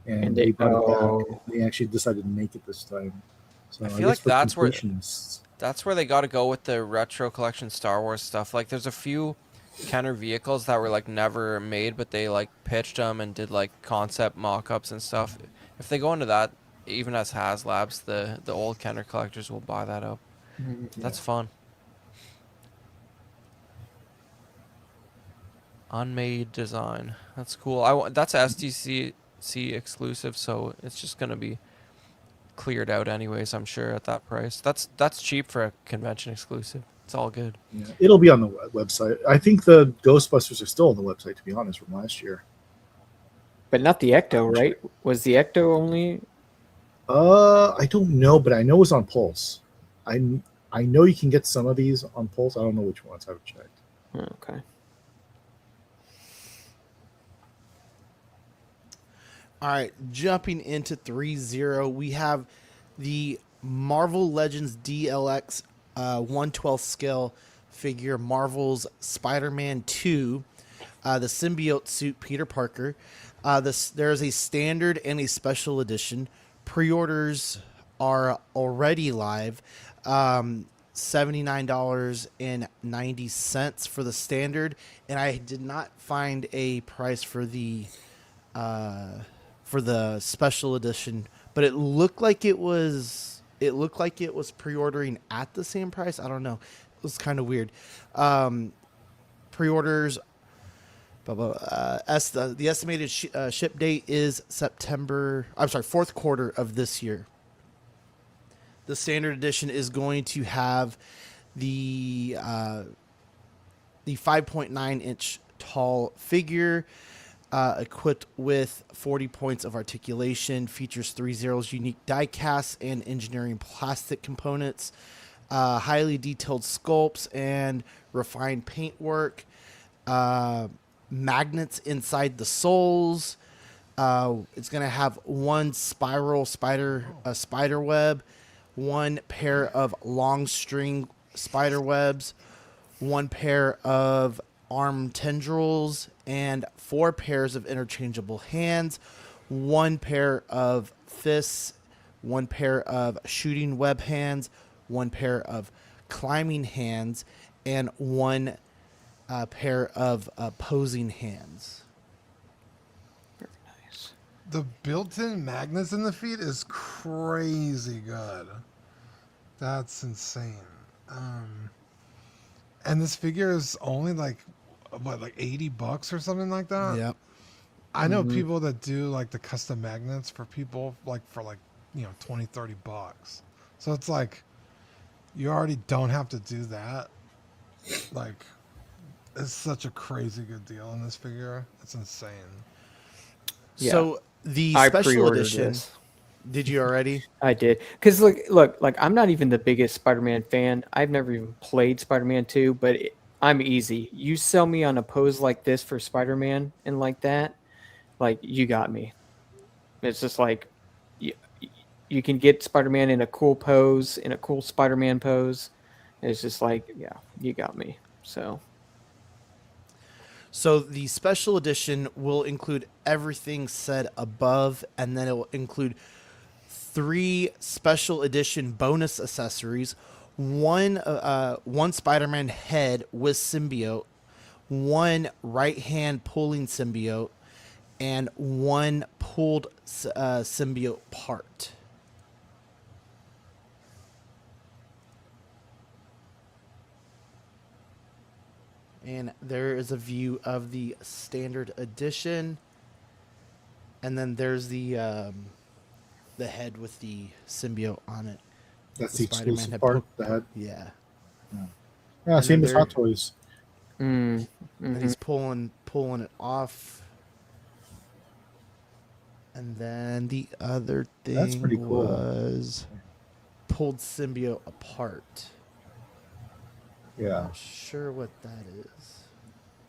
and they brought it back. They actually decided to make it this time. So I I feel guess like for that's where completionists. that's where they got to go with the retro collection Star Wars stuff. Like, there's a few Kenner vehicles that were like never made, but they like pitched them and did like concept mock-ups and stuff. If they go into that, even as HasLabs, the old Kenner collectors will buy that up. Mhm. That's fun. Unmade design. That's cool. That's SDCC exclusive, so it's just gonna be cleared out anyways, I'm sure, at that price. That's cheap for a convention exclusive. It's all good. Yeah, it'll be on the website. I think the Ghostbusters are still on the website, to be honest, from last year. But not the Ecto, right? Was the Ecto only? I don't know, but I know it's on Pulse. I I know you can get some of these on Pulse. I don't know which ones. I haven't checked. Oh, okay. All right, jumping into 3-0, we have the Marvel Legends DLX 1/12 scale figure, Marvel's Spider-Man 2, the symbiote suit Peter Parker. There is a standard and a special edition. Pre-orders are already live. $79.90 for the standard, and I did not find a price for the special edition, but it looked like it was pre-ordering at the same price. I don't know. It was kind of weird. Pre-orders. The estimated ship date is fourth quarter of this year. The standard edition is going to have the 5.9 inch tall figure, equipped with 40 points of articulation, features 3-Zero's unique die casts and engineering plastic components, highly detailed sculpts and refined paintwork, magnets inside the soles. It's going to have one spiral spider web, one pair of long string spider webs, one pair of arm tendrils, and 4 pairs of interchangeable hands, 1 pair of fists, 1 pair of shooting web hands, 1 pair of climbing hands, and 1 pair of posing hands. Very nice. The built-in magnets in the feet is crazy good. That's insane. And this figure is only like $80 or something like that. Yep. I know Mhm. people that do like the custom magnets for people for 20, $30. So it's like you already don't have to do that. Like, it's such a crazy good deal on this figure. It's insane. Yeah. So the I special pre-ordered edition. this. Did you already? I did. Because look, like I'm not even the biggest Spider-Man fan. I've never even played Spider-Man 2, but I'm easy. You sell me on a pose like this for Spider-Man and like that, like you got me. It's just like you can get Spider-Man in a cool pose, in a cool Spider-Man pose. It's just like, yeah, you got me. So So the special edition will include everything said above, and then it will include 3 special edition bonus accessories, one Spider-Man head with symbiote, 1 right hand pulling symbiote, and 1 pulled symbiote part. And there is a view of the standard edition, and then there's the head with the symbiote on it. That's The the Spider-Man exclusive had part. put- That Yeah. yeah, And same then as Hot Toys. And mhm. he's pulling it off. And then the other thing That's pretty cool. was pulled symbiote apart. Yeah, Not sure what that is.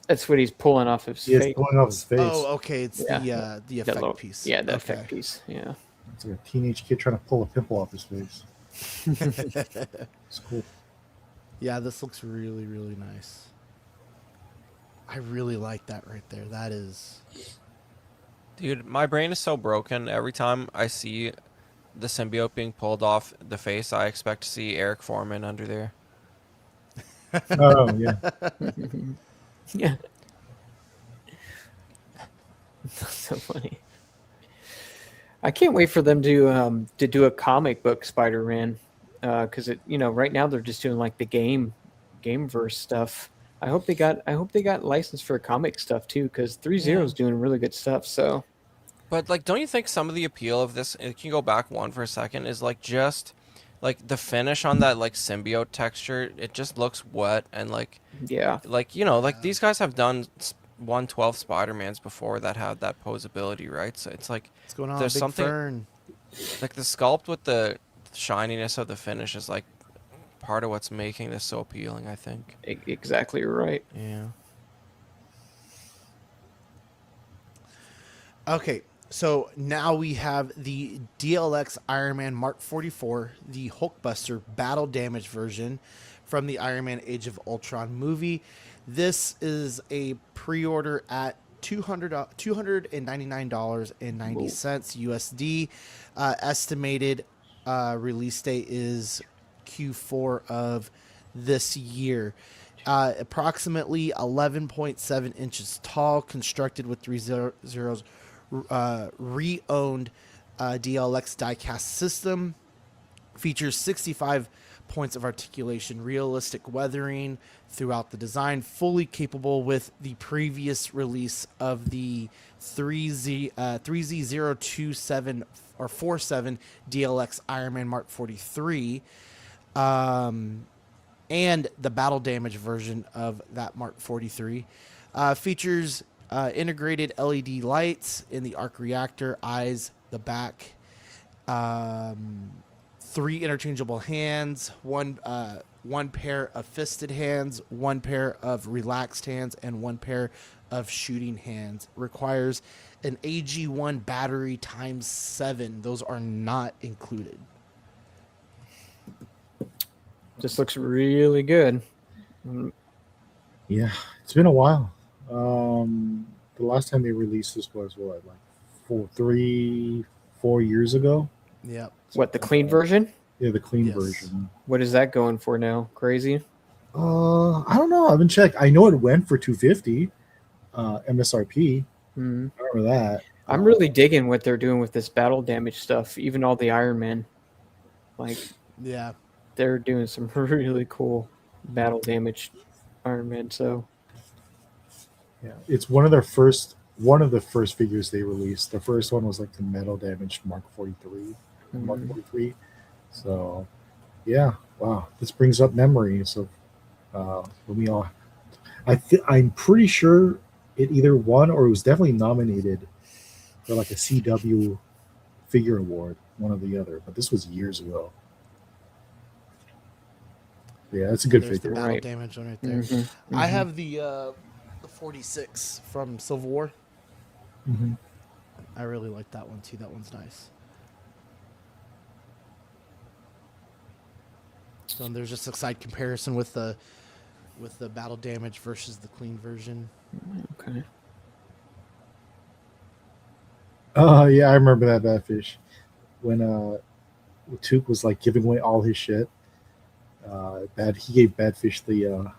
That's what he's pulling off his he is face. pulling off his face. Oh, okay. It's Yeah. the The effect piece. Yeah, the Okay. effect piece. Yeah. It's like a teenage kid trying to pull a pimple off his face. It's cool. Yeah, this looks really, really nice. I really like that right there. That is. Dude, my brain is so broken. Every time I see the symbiote being pulled off the face, I expect to see Eric Foreman under there. Oh yeah. Yeah. That's so funny. I can't wait for them to do a comic book Spider-Man, because right now they're just doing like the game verse stuff. I hope they got licensed for comic stuff too, because ThreeZero is doing really good stuff. So But like, don't you think some of the appeal of this? Can you go back one for a second? Is like just like the finish on that like symbiote texture. It just looks wet and yeah, like these guys have done 112 Spider-Mans before that had that posability, right? So it's like What's going on, there's Big something Fern? like the sculpt with the shininess of the finish is like part of what's making this so appealing, I think. exactly right. Yeah. Okay, so now we have the DLX Iron Man Mark 44, the Hulkbuster battle damage version from the Iron Man Age of Ultron movie. This is a pre-order at $299.90 USD. Estimated release date is Q4 of this year. Approximately 11.7 inches tall, constructed with ThreeZero's re-owned DLX diecast system. Features 65 points of articulation, realistic weathering throughout the design, fully capable with the previous release of the 3Z027 or 47 DLX Iron Man Mark 43, and the battle damage version of that Mark 43. Features integrated LED lights in the arc reactor, eyes, the back, 3 interchangeable hands, one pair of fisted hands, 1 pair of relaxed hands, and 1 pair of shooting hands. Requires an AG1 battery times 7. Those are not included. This looks really good. Yeah, it's been a while. The last time they released this was what, like 4 years ago? Yep. What, the clean version? Yeah, the clean Yes. version. What is that going for now? Crazy? I don't know. I haven't checked. I know it went for 250 MSRP. Hmm. I remember that. I'm really digging what they're doing with this battle damage stuff. Even all the Iron Man, like Yeah. they're doing some really cool battle damage Iron Man. So Yeah, it's one of the first figures they released. The first one was like the metal damaged Mark 43. Mark 43. So, yeah, wow, this brings up memories of when we all. I'm pretty sure it either won or it was definitely nominated for like a CW figure award, one or the other. But this was years ago. Yeah, it's a good There's the figure. battle Right. damage one right there. I have the 46 from Civil War. Mm-hmm. I really like that one too. That one's nice. So there's just a side comparison with the battle damage versus the clean version. okay. Oh yeah, I remember that Badfish when Took was like giving away all his shit. He gave Badfish the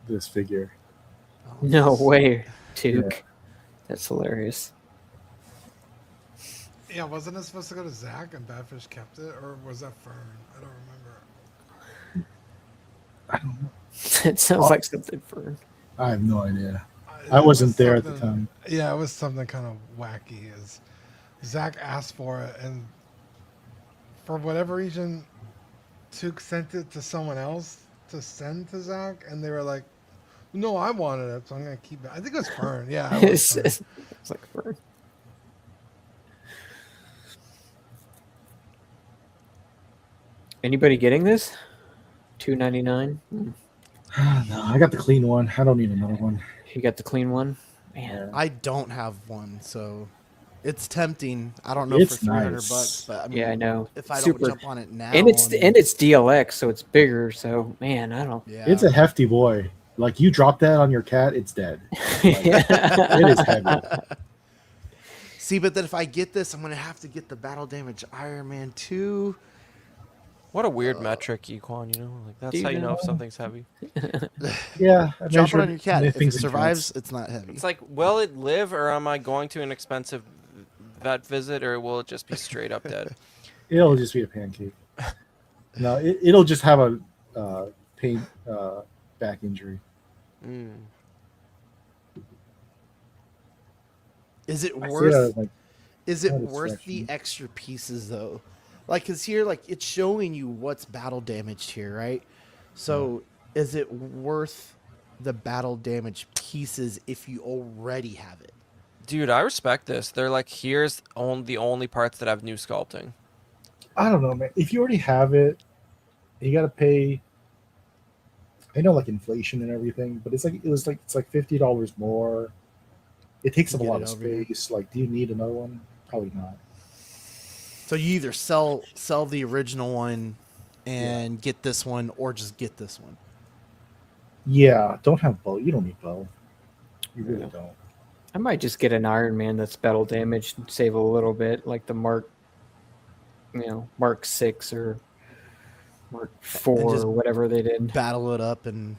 this figure. Oh, No yes. way, Tuke. Yeah. That's hilarious. Yeah, wasn't it supposed to go to Zach and Badfish kept it, or was that Fern? I don't remember. I don't know. It sounds like something for. I have no idea. It I was wasn't there at the something- time. Yeah, it was something kind of wacky. Is Zach asked for it, and for whatever reason, Took sent it to someone else to send to Zach, and they were like, "No, I wanted it, so I'm gonna keep it." I think it was Fern. Yeah, it was Fern. It's like for. Anybody getting this? $2.99. No, I got the clean one. I don't need another one. You got the clean one, man. I don't have one, so it's tempting. I don't know It's for $300 nice. bucks, but I mean, Yeah, I know. if I Super. don't jump on it now, And it's DLX, so it's bigger. So man, I don't. yeah, It's a hefty boy. Like you drop that on your cat, it's dead. Like, Yeah. it is heavy. See, but then if I get this, I'm gonna have to get the battle damage Iron Man 2. What a weird metric, Equan. You know, like that's Do how you you know if know? something's heavy. Yeah, I Drop it on measured your cat. many If it things in survives, cats. it's not heavy. It's like, will it live, or am I going to an expensive vet visit, or will it just be straight up dead? It'll just be a pancake. No, it'll just have a pain back injury. Mm. Is it I see worth? it as like Is it not a worth the distraction. extra pieces though? Like, cause here, like, it's showing you what's battle damaged here, right? So, is it worth the battle damage pieces if you already have it? Dude, I respect this. They're like, here's the only parts that have new sculpting. I don't know, man. If you already have it, you got to pay. I know, like inflation and everything, but it's like $50 more. It takes up a Get lot it of over here. space. Like, do you need another one? Probably not. So you either sell the original one and get this one, or just get this one. Yeah, don't have both. You don't need both. You really Yeah. don't. I might just get an Iron Man that's battle damaged and save a little bit, like the Mark 6 or Mark 4 just or whatever they did. Battle it up and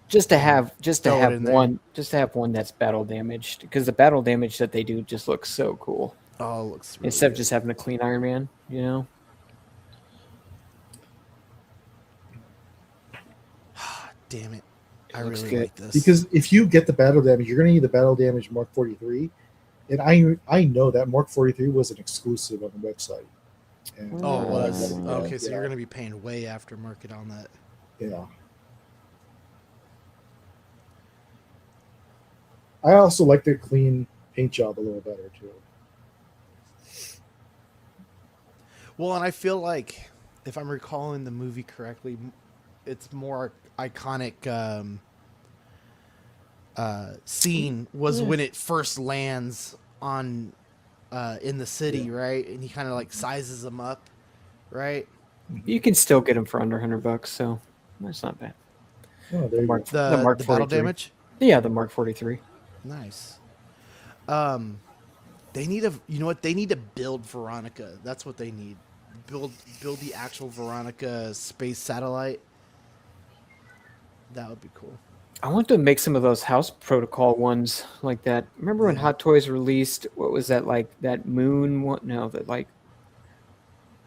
Just to have throw it in there. one that's battle damaged, because the battle damage that they do just looks so cool. oh, it looks really Instead of good. just having a clean Iron Man, you know. Damn it. I looks really good. like this. Because if you get the battle damage, you're going to need the battle damage Mark 43. And I know that Mark 43 was an exclusive on the website. And Oh, it was. Yeah, Okay, so yeah, you're going to be paying way aftermarket on that. Yeah. I also like the clean paint job a little better too. Well, and I feel like, if I'm recalling the movie correctly, it's more iconic scene was when it first lands on in the city, right? And he kind of like sizes them up, right? You can still get them for under $100, so that's not bad. Oh, there The you Mark, go. the Mark The 43. battle damage. Yeah, the Mark 43. Nice. They need you know what? They need to build Veronica. That's what they need. Build the actual Veronica space satellite. That would be cool. I want to make some of those House Protocol ones like that. Remember when Yeah. Hot Toys released, what was that, like that moon one? No, that like,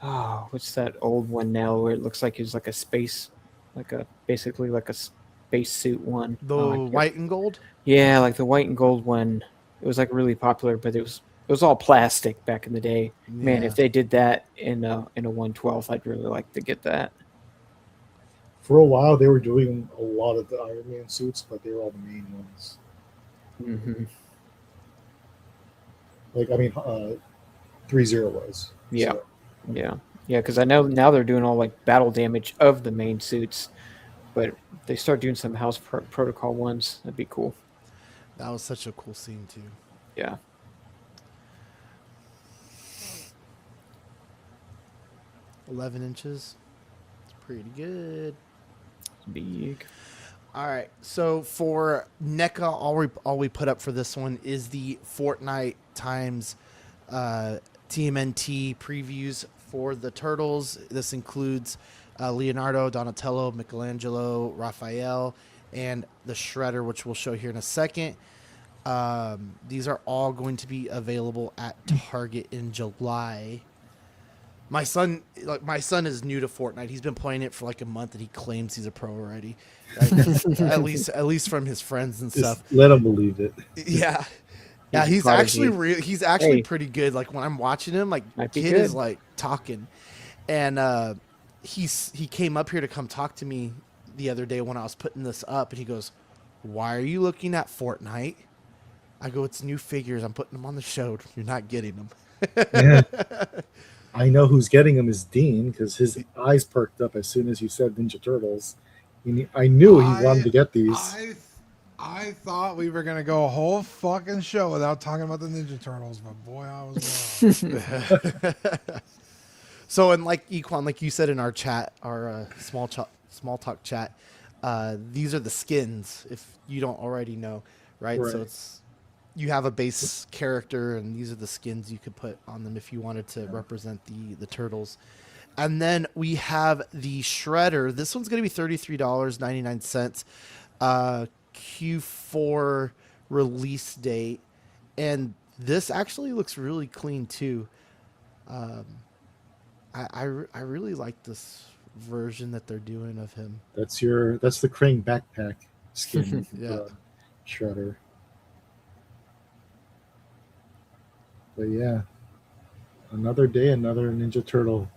oh, what's that old one now where it looks like it's like a space, basically like a space suit one. The Oh, I can't- white and gold. Yeah, like the white and gold one. It was like really popular, but it was all plastic back in the day. Man, Yeah. if they did that in a 1/12, I'd really like to get that. For a while, they were doing a lot of the Iron Man suits, but they were all the main ones. Hmm. Like, I mean, 3-0 was. Yeah. So, Yeah, because I know now they're doing all like battle damage of the main suits, but if they start doing some House Protocol ones, that'd be cool. That was such a cool scene too. Yeah. 11 inches. It's pretty good. Big. All right. So for NECA, all we put up for this one is the Fortnite times TMNT previews for the Turtles. This includes Leonardo, Donatello, Michelangelo, Raphael, and the Shredder, which we'll show here in a second. These are all going to be available at Target in July. My son is new to Fortnite. He's been playing it for like a month, and he claims he's a pro already. At least from his friends and just stuff. let them believe it. Yeah, He's a he's prodigy. actually he's actually Hey. pretty good. Like when I'm watching him, like Might be kid is good. like talking, and he came up here to come talk to me the other day when I was putting this up, and he goes, "Why are you looking at Fortnite?" I go, "It's new figures. I'm putting them on the show. You're not getting them." Yeah. I know who's getting him is Dean because his eyes perked up as soon as you said Ninja Turtles. I knew he wanted to get these. I thought we were gonna go a whole fucking show without talking about the Ninja Turtles, but boy, I was wrong. So, and like Equan, like you said in our chat, our small talk chat, These are the skins, if you don't already know, right? So Right. it's you have a base character, and these are the skins you could put on them if you wanted to represent the turtles. And then we have the Shredder. This one's going to be $33.99. Q4 release date, and this actually looks really clean too. Um, I really like this version that they're doing of him. That's the Crane backpack skin Yeah. for Shredder. But yeah, another day, another Ninja Turtle.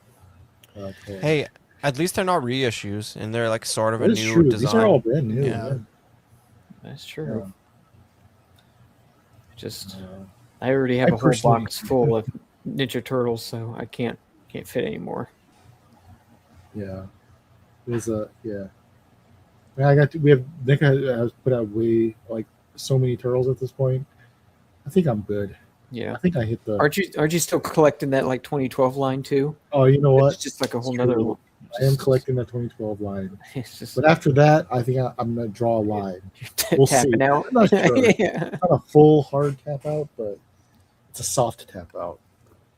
Toy. Hey, at least they're not reissues, and they're like sort of That a is new true. design. These are all brand new. Yeah. Yeah. That's true. Yeah. Just Uh, I already have I a whole personally- box full of Ninja Turtles, so I can't fit anymore. yeah. There's a yeah. We have Nick has put out way like so many turtles at this point. I think I'm good. Yeah. I think I hit the. Aren't you still collecting that like 2012 line too? Oh, you know what? It's just like a whole It's nother true. one. I am collecting the 2012 line, It's just but after that, I think I'm gonna draw a line. We'll see. tapping out. I'm not sure. Yeah. Not a full hard tap out, but it's a soft tap out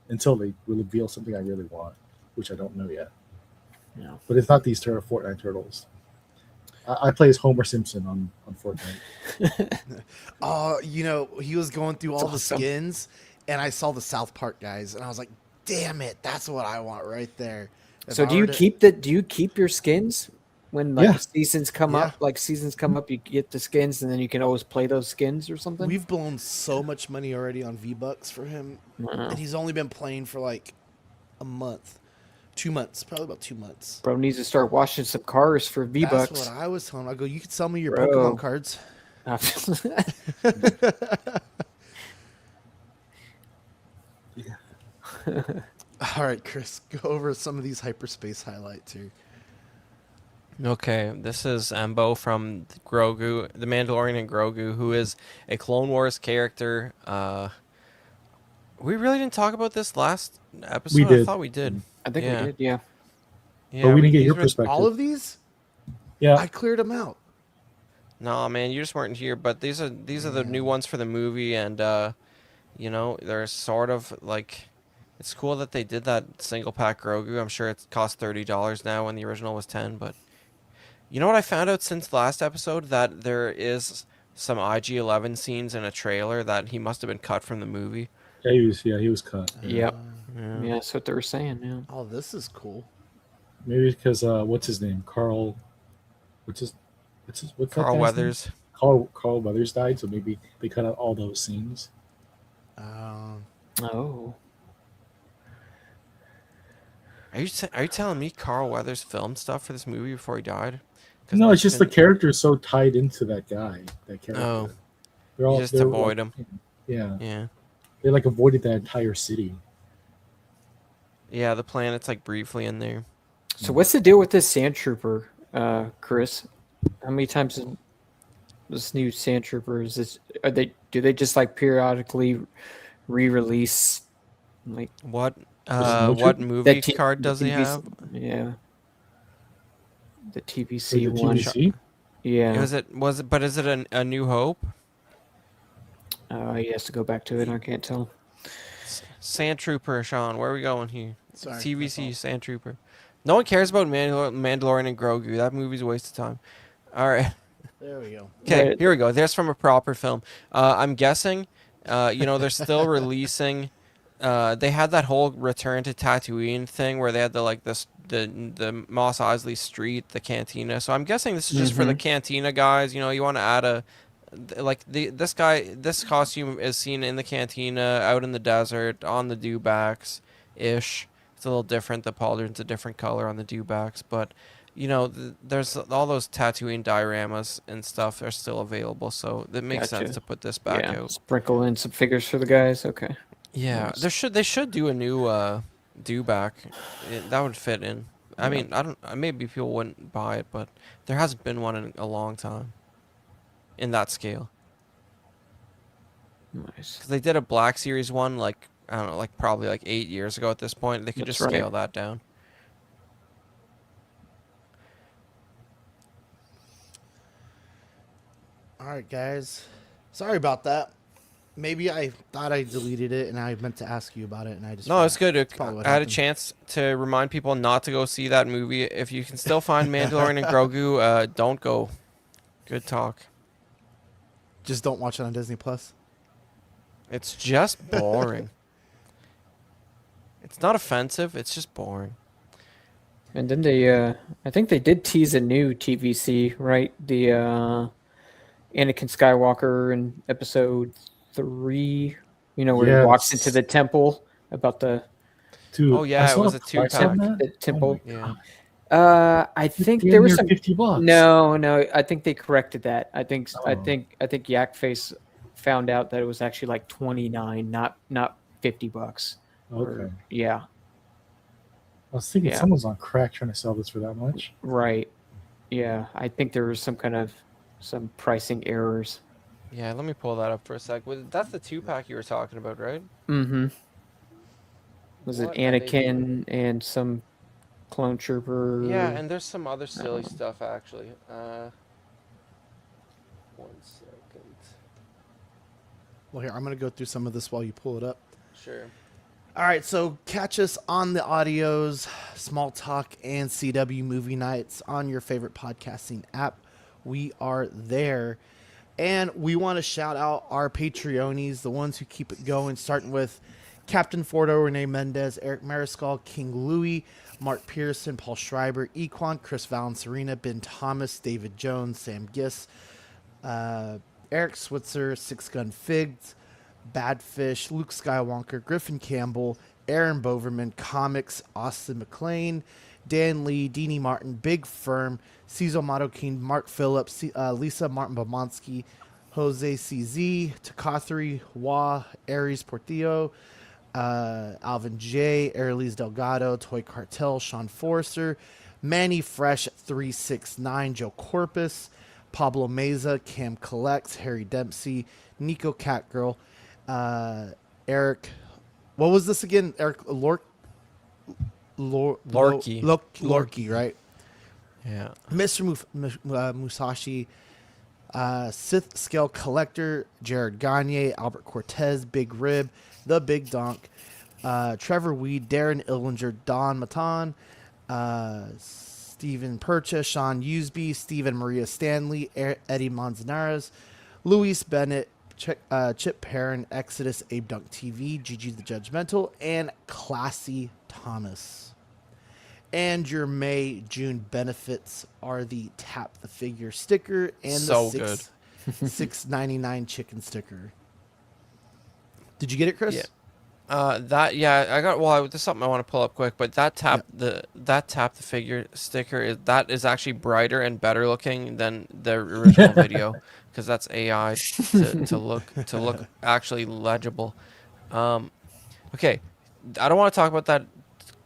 until they reveal something I really want, which I don't know yet. No. But it's not these Fortnite turtles. I play as Homer Simpson on Fortnite. Oh, he was going through all the awesome. skins, and I saw the South Park guys, and I was like, "Damn it, that's what I want right there." If So I do you were to- keep your skins when like Yeah. seasons come Yeah. up? Like seasons come up, you get the skins, and then you can always play those skins or something. We've blown so much money already on V-Bucks for him, Wow. and he's only been playing for like a month, 2 months, probably about 2 months. Bro needs to start washing some cars for That's V-Bucks. what I was telling him. I go, you could sell me your Bro. Pokemon cards. All right, Chris, go over some of these hyperspace highlights here. Okay, this is Embo from Grogu, the Mandalorian and Grogu, who is a Clone Wars character. We really didn't talk about this last episode. I did. thought we did. I think Yeah. we did, yeah. Yeah, But we didn't get these your were- perspective. All of these, Yeah, I cleared them out. No, man, you just weren't here. But these are the new ones for the movie, and they're sort of like. It's cool that they did that single pack Grogu. I'm sure it costs $30 now when the original was 10. But you know what I found out since last episode, that there is some IG-11 scenes in a trailer that he must have been cut from the movie. he was cut. Yep. Yeah. Yeah, that's what they were saying, yeah. Oh, this is cool. Maybe because what's his name? Carl. What's that Carl guy's name? Weathers. Carl Weathers died, so maybe they cut out all those scenes. Oh. Are you telling me Carl Weathers filmed stuff for this movie before he died? 'Cause No, I it's just the couldn't- character is so tied into that guy, that character. Oh. They're You just they're avoid like- him. Yeah, Yeah. they like avoided that entire city. Yeah, the planet's like briefly in there. So what's the deal with this Sand Trooper, Chris? How many times is this new Sand Trooper do they just like periodically re-release like What no what trip- movie that T- card the does he TVC have? Yeah. The For TVC the one. TVC? Yeah. Is it a New Hope? He has to go back to it. I can't tell. Sand Trooper, Sean. Where are we going here? Sorry, TVC that's Sand Trooper. No one cares about Mandalorian and Grogu. That movie's a waste of time. All right. There we go. Okay, Right. here we go. There's from a proper film. I'm guessing, they're still releasing. They had that whole Return to Tatooine thing where they had the Mos Eisley Street, the cantina. So I'm guessing this is just for the cantina guys. You want to add this costume is seen in the cantina, out in the desert, on the dewbacks ish. It's a little different. The pauldron's a different color on the dewbacks, but there's all those Tatooine dioramas and stuff are still available, so it makes Gotcha. sense to put this back Yeah. out. Sprinkle in some figures for the guys. Okay. Yeah, Nice. they should do a new dewback. That would fit in. I Yeah. mean, I don't. Maybe people wouldn't buy it, but there hasn't been one in a long time. In that scale, Nice. because they did a Black Series one I don't know, probably 8 years ago at this point. They could That's just scale right. that down. All right, guys. Sorry about that. Maybe I thought I deleted it and I meant to ask you about it and I just No, it's forgot. good. That's probably what I had a happened. chance to remind people not to go see that movie. If you can still find Mandalorian and Grogu, don't go. Good talk. Just don't watch it on Disney Plus. It's just boring. It's not offensive. It's just boring. And then I think they did tease a new TVC, right? The Anakin Skywalker in episode 3, where he walks into Yes. the temple about Dude, Oh, yeah, I it saw was the a price on 2-pack. that. the Oh my temple. Yeah. I It's think damn there was near some. $50. No, I think they corrected that. Oh. I think Yak Face found out that it was actually like 29, not $50. Okay. Yeah, I was thinking yeah, someone's on crack trying to sell this for that much. right. Yeah, I think there was some pricing errors. Yeah, let me pull that up for a sec. That's the 2-pack you were talking about, right? Mm-hmm. Was it What are they doing? Anakin and some clone trooper? Yeah, and there's some other silly stuff, actually. 1 second. Well, here, I'm going to go through some of this while you pull it up. Sure. All right, so catch us on the audios, Small Talk, and CW Movie Nights on your favorite podcasting app. We are there. And we want to shout out our Patreonies, the ones who keep it going, starting with Captain Fordo, Renee Mendez, Eric Mariscal, King Louie, Mark Pearson, Paul Schreiber, Equan, Chris Valencerina, Ben Thomas, David Jones, Sam Giss, Eric Switzer, Six Gun Figs, Badfish, Luke Skywalker, Griffin Campbell, Aaron Boverman, Comics, Austin McLean, Dan Lee, Deanie Martin, Big Firm, Cecil Madokin, Mark Phillips, Lisa Martin Bomonsky, Jose CZ, Takathri, Wah, Aries Portillo, Alvin J, Airlees Delgado, Toy Cartel, Sean Forrester, Manny Fresh 369, Joe Corpus, Pablo Meza, Cam Collects, Harry Dempsey, Nico Catgirl, Eric. What was this again? Eric Lorky. Lorky, right? Yeah. Mr. Musashi, Sith Scale Collector, Jared Gagne, Albert Cortez, Big Rib, The Big Donk, Trevor Weed, Darren Illinger, Don Matan, Stephen Percha, Sean Usby, Stephen Maria Stanley, Eddie Manzanares, Luis Bennett, Chip Perrin, Exodus, Abe Dunk TV, Gigi the Judgmental, and Classy Thomas. And your May-June benefits are the Tap the Figure sticker and So the good. $6.99 chicken sticker. Did you get it, Chris? Yeah. I got. Well, there's something I want to pull up quick, but that tap the figure sticker is actually brighter and better looking than the original video, because that's AI to look actually legible. Okay, I don't want to talk about that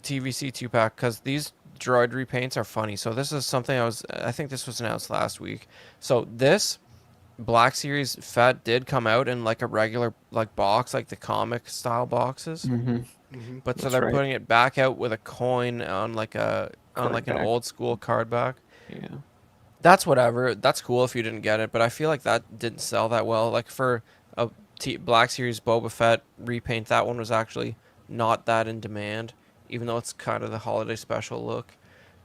TVC 2-pack because these droid repaints are funny. So this is something I think this was announced last week. So this Black Series Fett did come out in like a regular like box, like the comic style boxes. Mm-hmm. But so That's they're right. putting it back out with a coin on like an back. old school card back. Yeah. That's whatever. That's cool if you didn't get it, but I feel like that didn't sell that well. Like for a Black Series Boba Fett repaint, that one was actually not that in demand, even though it's kind of the holiday special look.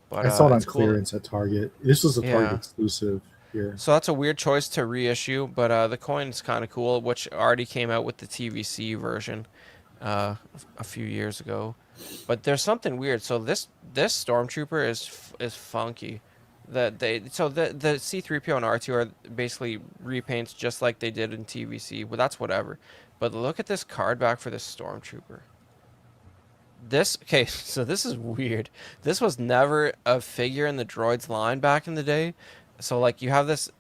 But I saw it on it's cool. clearance at Target. This was a Target Yeah. exclusive here. So that's a weird choice to reissue, but the coin is kind of cool, which already came out with the TVC version a few years ago. But there's something weird. So this Stormtrooper is funky. The C-3PO and R2 are basically repaints just like they did in TVC. Well, that's whatever. But look at this card back for this Stormtrooper. So this is weird. This was never a figure in the droids line back in the day. So like you have this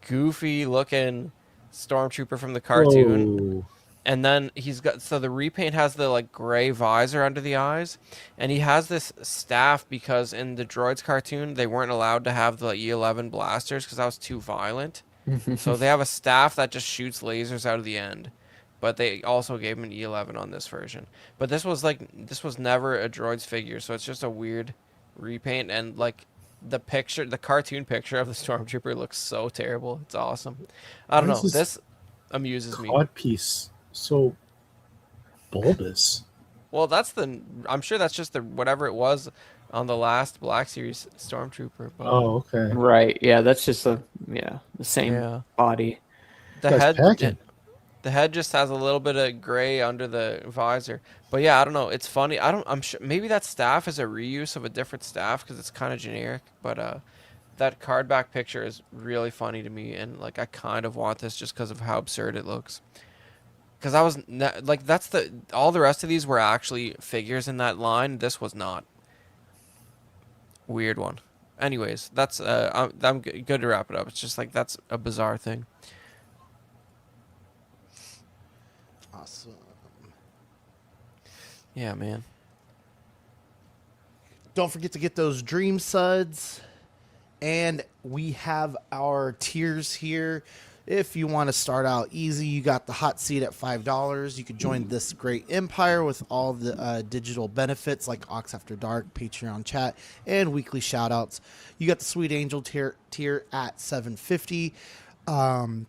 goofy looking Stormtrooper from the cartoon. Whoa. And then the repaint has the like gray visor under the eyes, and he has this staff because in the Droids cartoon they weren't allowed to have the E11 blasters because that was too violent. So they have a staff that just shoots lasers out of the end, but they also gave him an E11 on this version. But this was never a Droids figure, so it's just a weird repaint, and like the picture, the cartoon picture of the stormtrooper looks so terrible. It's awesome. I Why don't is know. this This amuses me. cod piece so bulbous? Well, I'm sure that's just the whatever it was on the last Black Series stormtrooper, but Oh, okay. Right. Yeah, that's just the same yeah. body. The Guy's head packing. the head just has a little bit of gray under the visor. But yeah, I don't know. It's funny. I'm sure maybe that staff is a reuse of a different staff cuz it's kind of generic, but that card back picture is really funny to me, and like I kind of want this just because of how absurd it looks. Because like that's the all the rest of these were actually figures in that line. This was not. Weird one. Anyways, that's good to wrap it up. It's just like that's a bizarre thing. Awesome. Yeah, man. Don't forget to get those dream suds. And we have our tiers here. If you want to start out easy, you got the hot seat at $5. You could join this great empire with all the digital benefits like Ox After Dark, Patreon chat, and weekly shoutouts. You got the Sweet Angel tier at $7.50.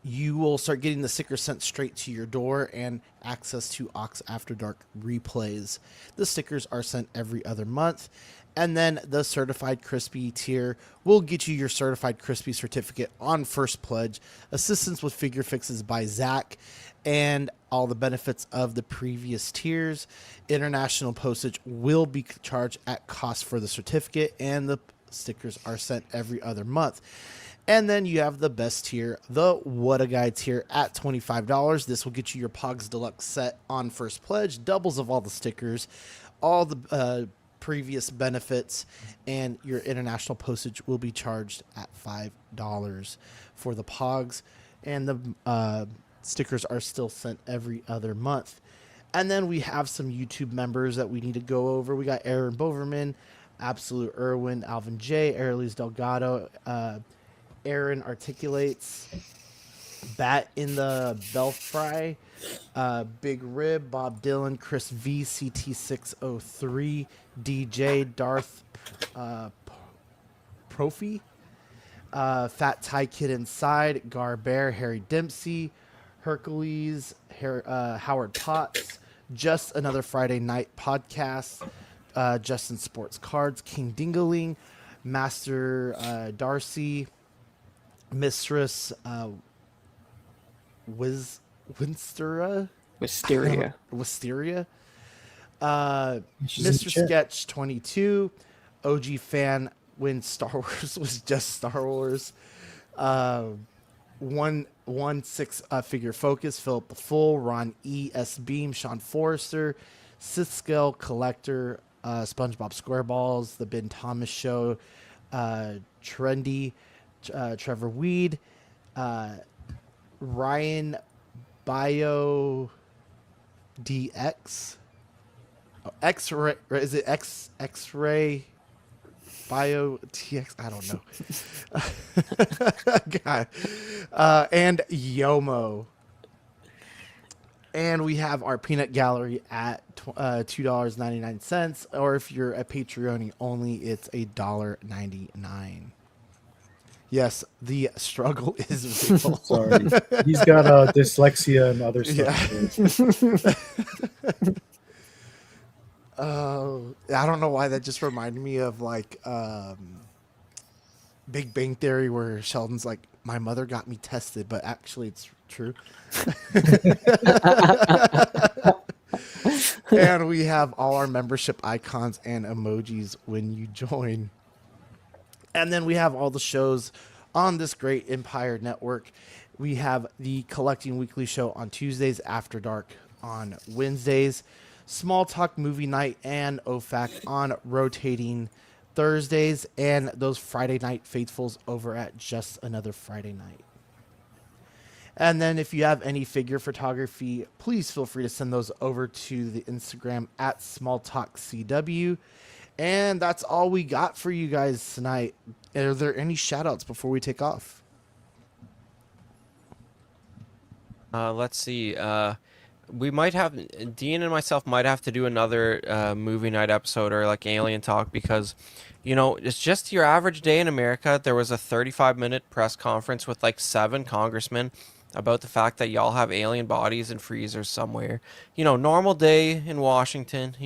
You will start getting the stickers sent straight to your door and access to Ox After Dark replays. The stickers are sent every other month. And then the Certified Crispy tier will get you your Certified Crispy certificate on first pledge, assistance with figure fixes by Zach, and all the benefits of the previous tiers. International postage will be charged at cost for the certificate, and the stickers are sent every other month. And then you have the best tier, the What a Guy tier at $25. This will get you your Pogs Deluxe set on first pledge, doubles of all the stickers, all the previous benefits, and your international postage will be charged at $5 for the Pogs. And the stickers are still sent every other month. And then we have some YouTube members that we need to go over. We got Aaron Boverman, Absolute Irwin, Alvin J, Airlys Delgado, Aaron Articulates, Bat in the Belfry, Big Rib, Bob Dylan, Chris V, CT603, DJ, Darth Profi, Fat Thai Kid Inside, Gar Bear, Harry Dempsey, Hercules, Howard Potts, Just Another Friday Night Podcast, Justin Sports Cards, King Dingaling, Master Darcy, Mistress Winstera? Wisteria. Wisteria. She's in the Mr. chat. Sketch 22. OG fan when Star Wars was just Star Wars. 1-6 figure focus. Philip the Full. Ron E. S. Beam. Sean Forrester. Sith Scale Collector. SpongeBob SquareBalls. The Ben Thomas Show. Trendy. Trevor Weed. Ryan Bio DX. X-ray, is it X-ray Bio TX? I don't know. God. And Yomo. And we have our peanut gallery at $2.99. Or if you're a Patreon only, it's $1.99. Yes, the struggle is real. Sorry. He's got dyslexia and other stuff. I don't know why that just reminded me of like Big Bang Theory, where Sheldon's like, "My mother got me tested," but actually it's true. And we have all our membership icons and emojis when you join. And then we have all the shows on this great Empire Network. We have the Collecting Weekly show on Tuesdays, After Dark on Wednesdays, Small Talk Movie Night and OFAC on rotating Thursdays, and those Friday Night Faithfuls over at Just Another Friday Night. And then if you have any figure photography, please feel free to send those over to the Instagram at SmallTalkCW. And that's all we got for you guys tonight. Are there any shout-outs before we take off? Let's see. we might have Dean and myself might have to do another movie night episode or like alien talk because, it's just your average day in America. There was a 35-minute press conference with like 7 congressmen about the fact that y'all have alien bodies in freezers somewhere. Normal day in Washington.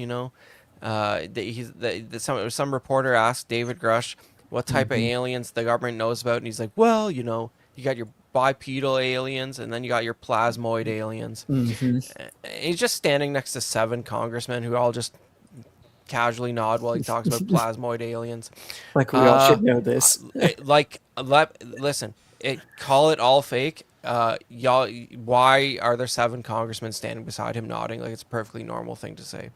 Some reporter asked David Grush what type of aliens the government knows about, and he's like, well, you got your bipedal aliens, and then you got your plasmoid aliens. He's just standing next to 7 congressmen who all just casually nod while he talks about plasmoid aliens. Like we all should know this. Listen, call it all fake. Y'all, why are there 7 congressmen standing beside him nodding? Like, it's a perfectly normal thing to say.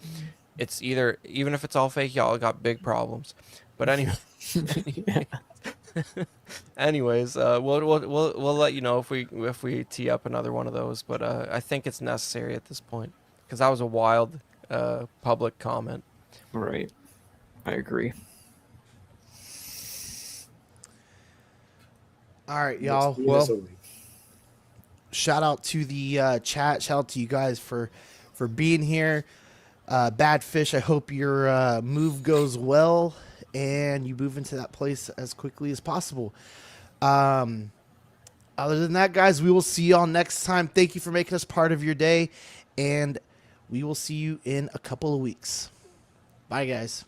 It's even if it's all fake, y'all got big problems. But anyway, anyways, we'll let you know if we tee up another one of those. But I think it's necessary at this point because that was a wild public comment. Right. I agree. All right, y'all. Well, shout out to the chat. Shout out to you guys for being here. Bad Fish, I hope your move goes well and you move into that place as quickly as possible. Other than that, guys, we will see y'all next time. Thank you for making us part of your day, and we will see you in a couple of weeks. Bye, guys.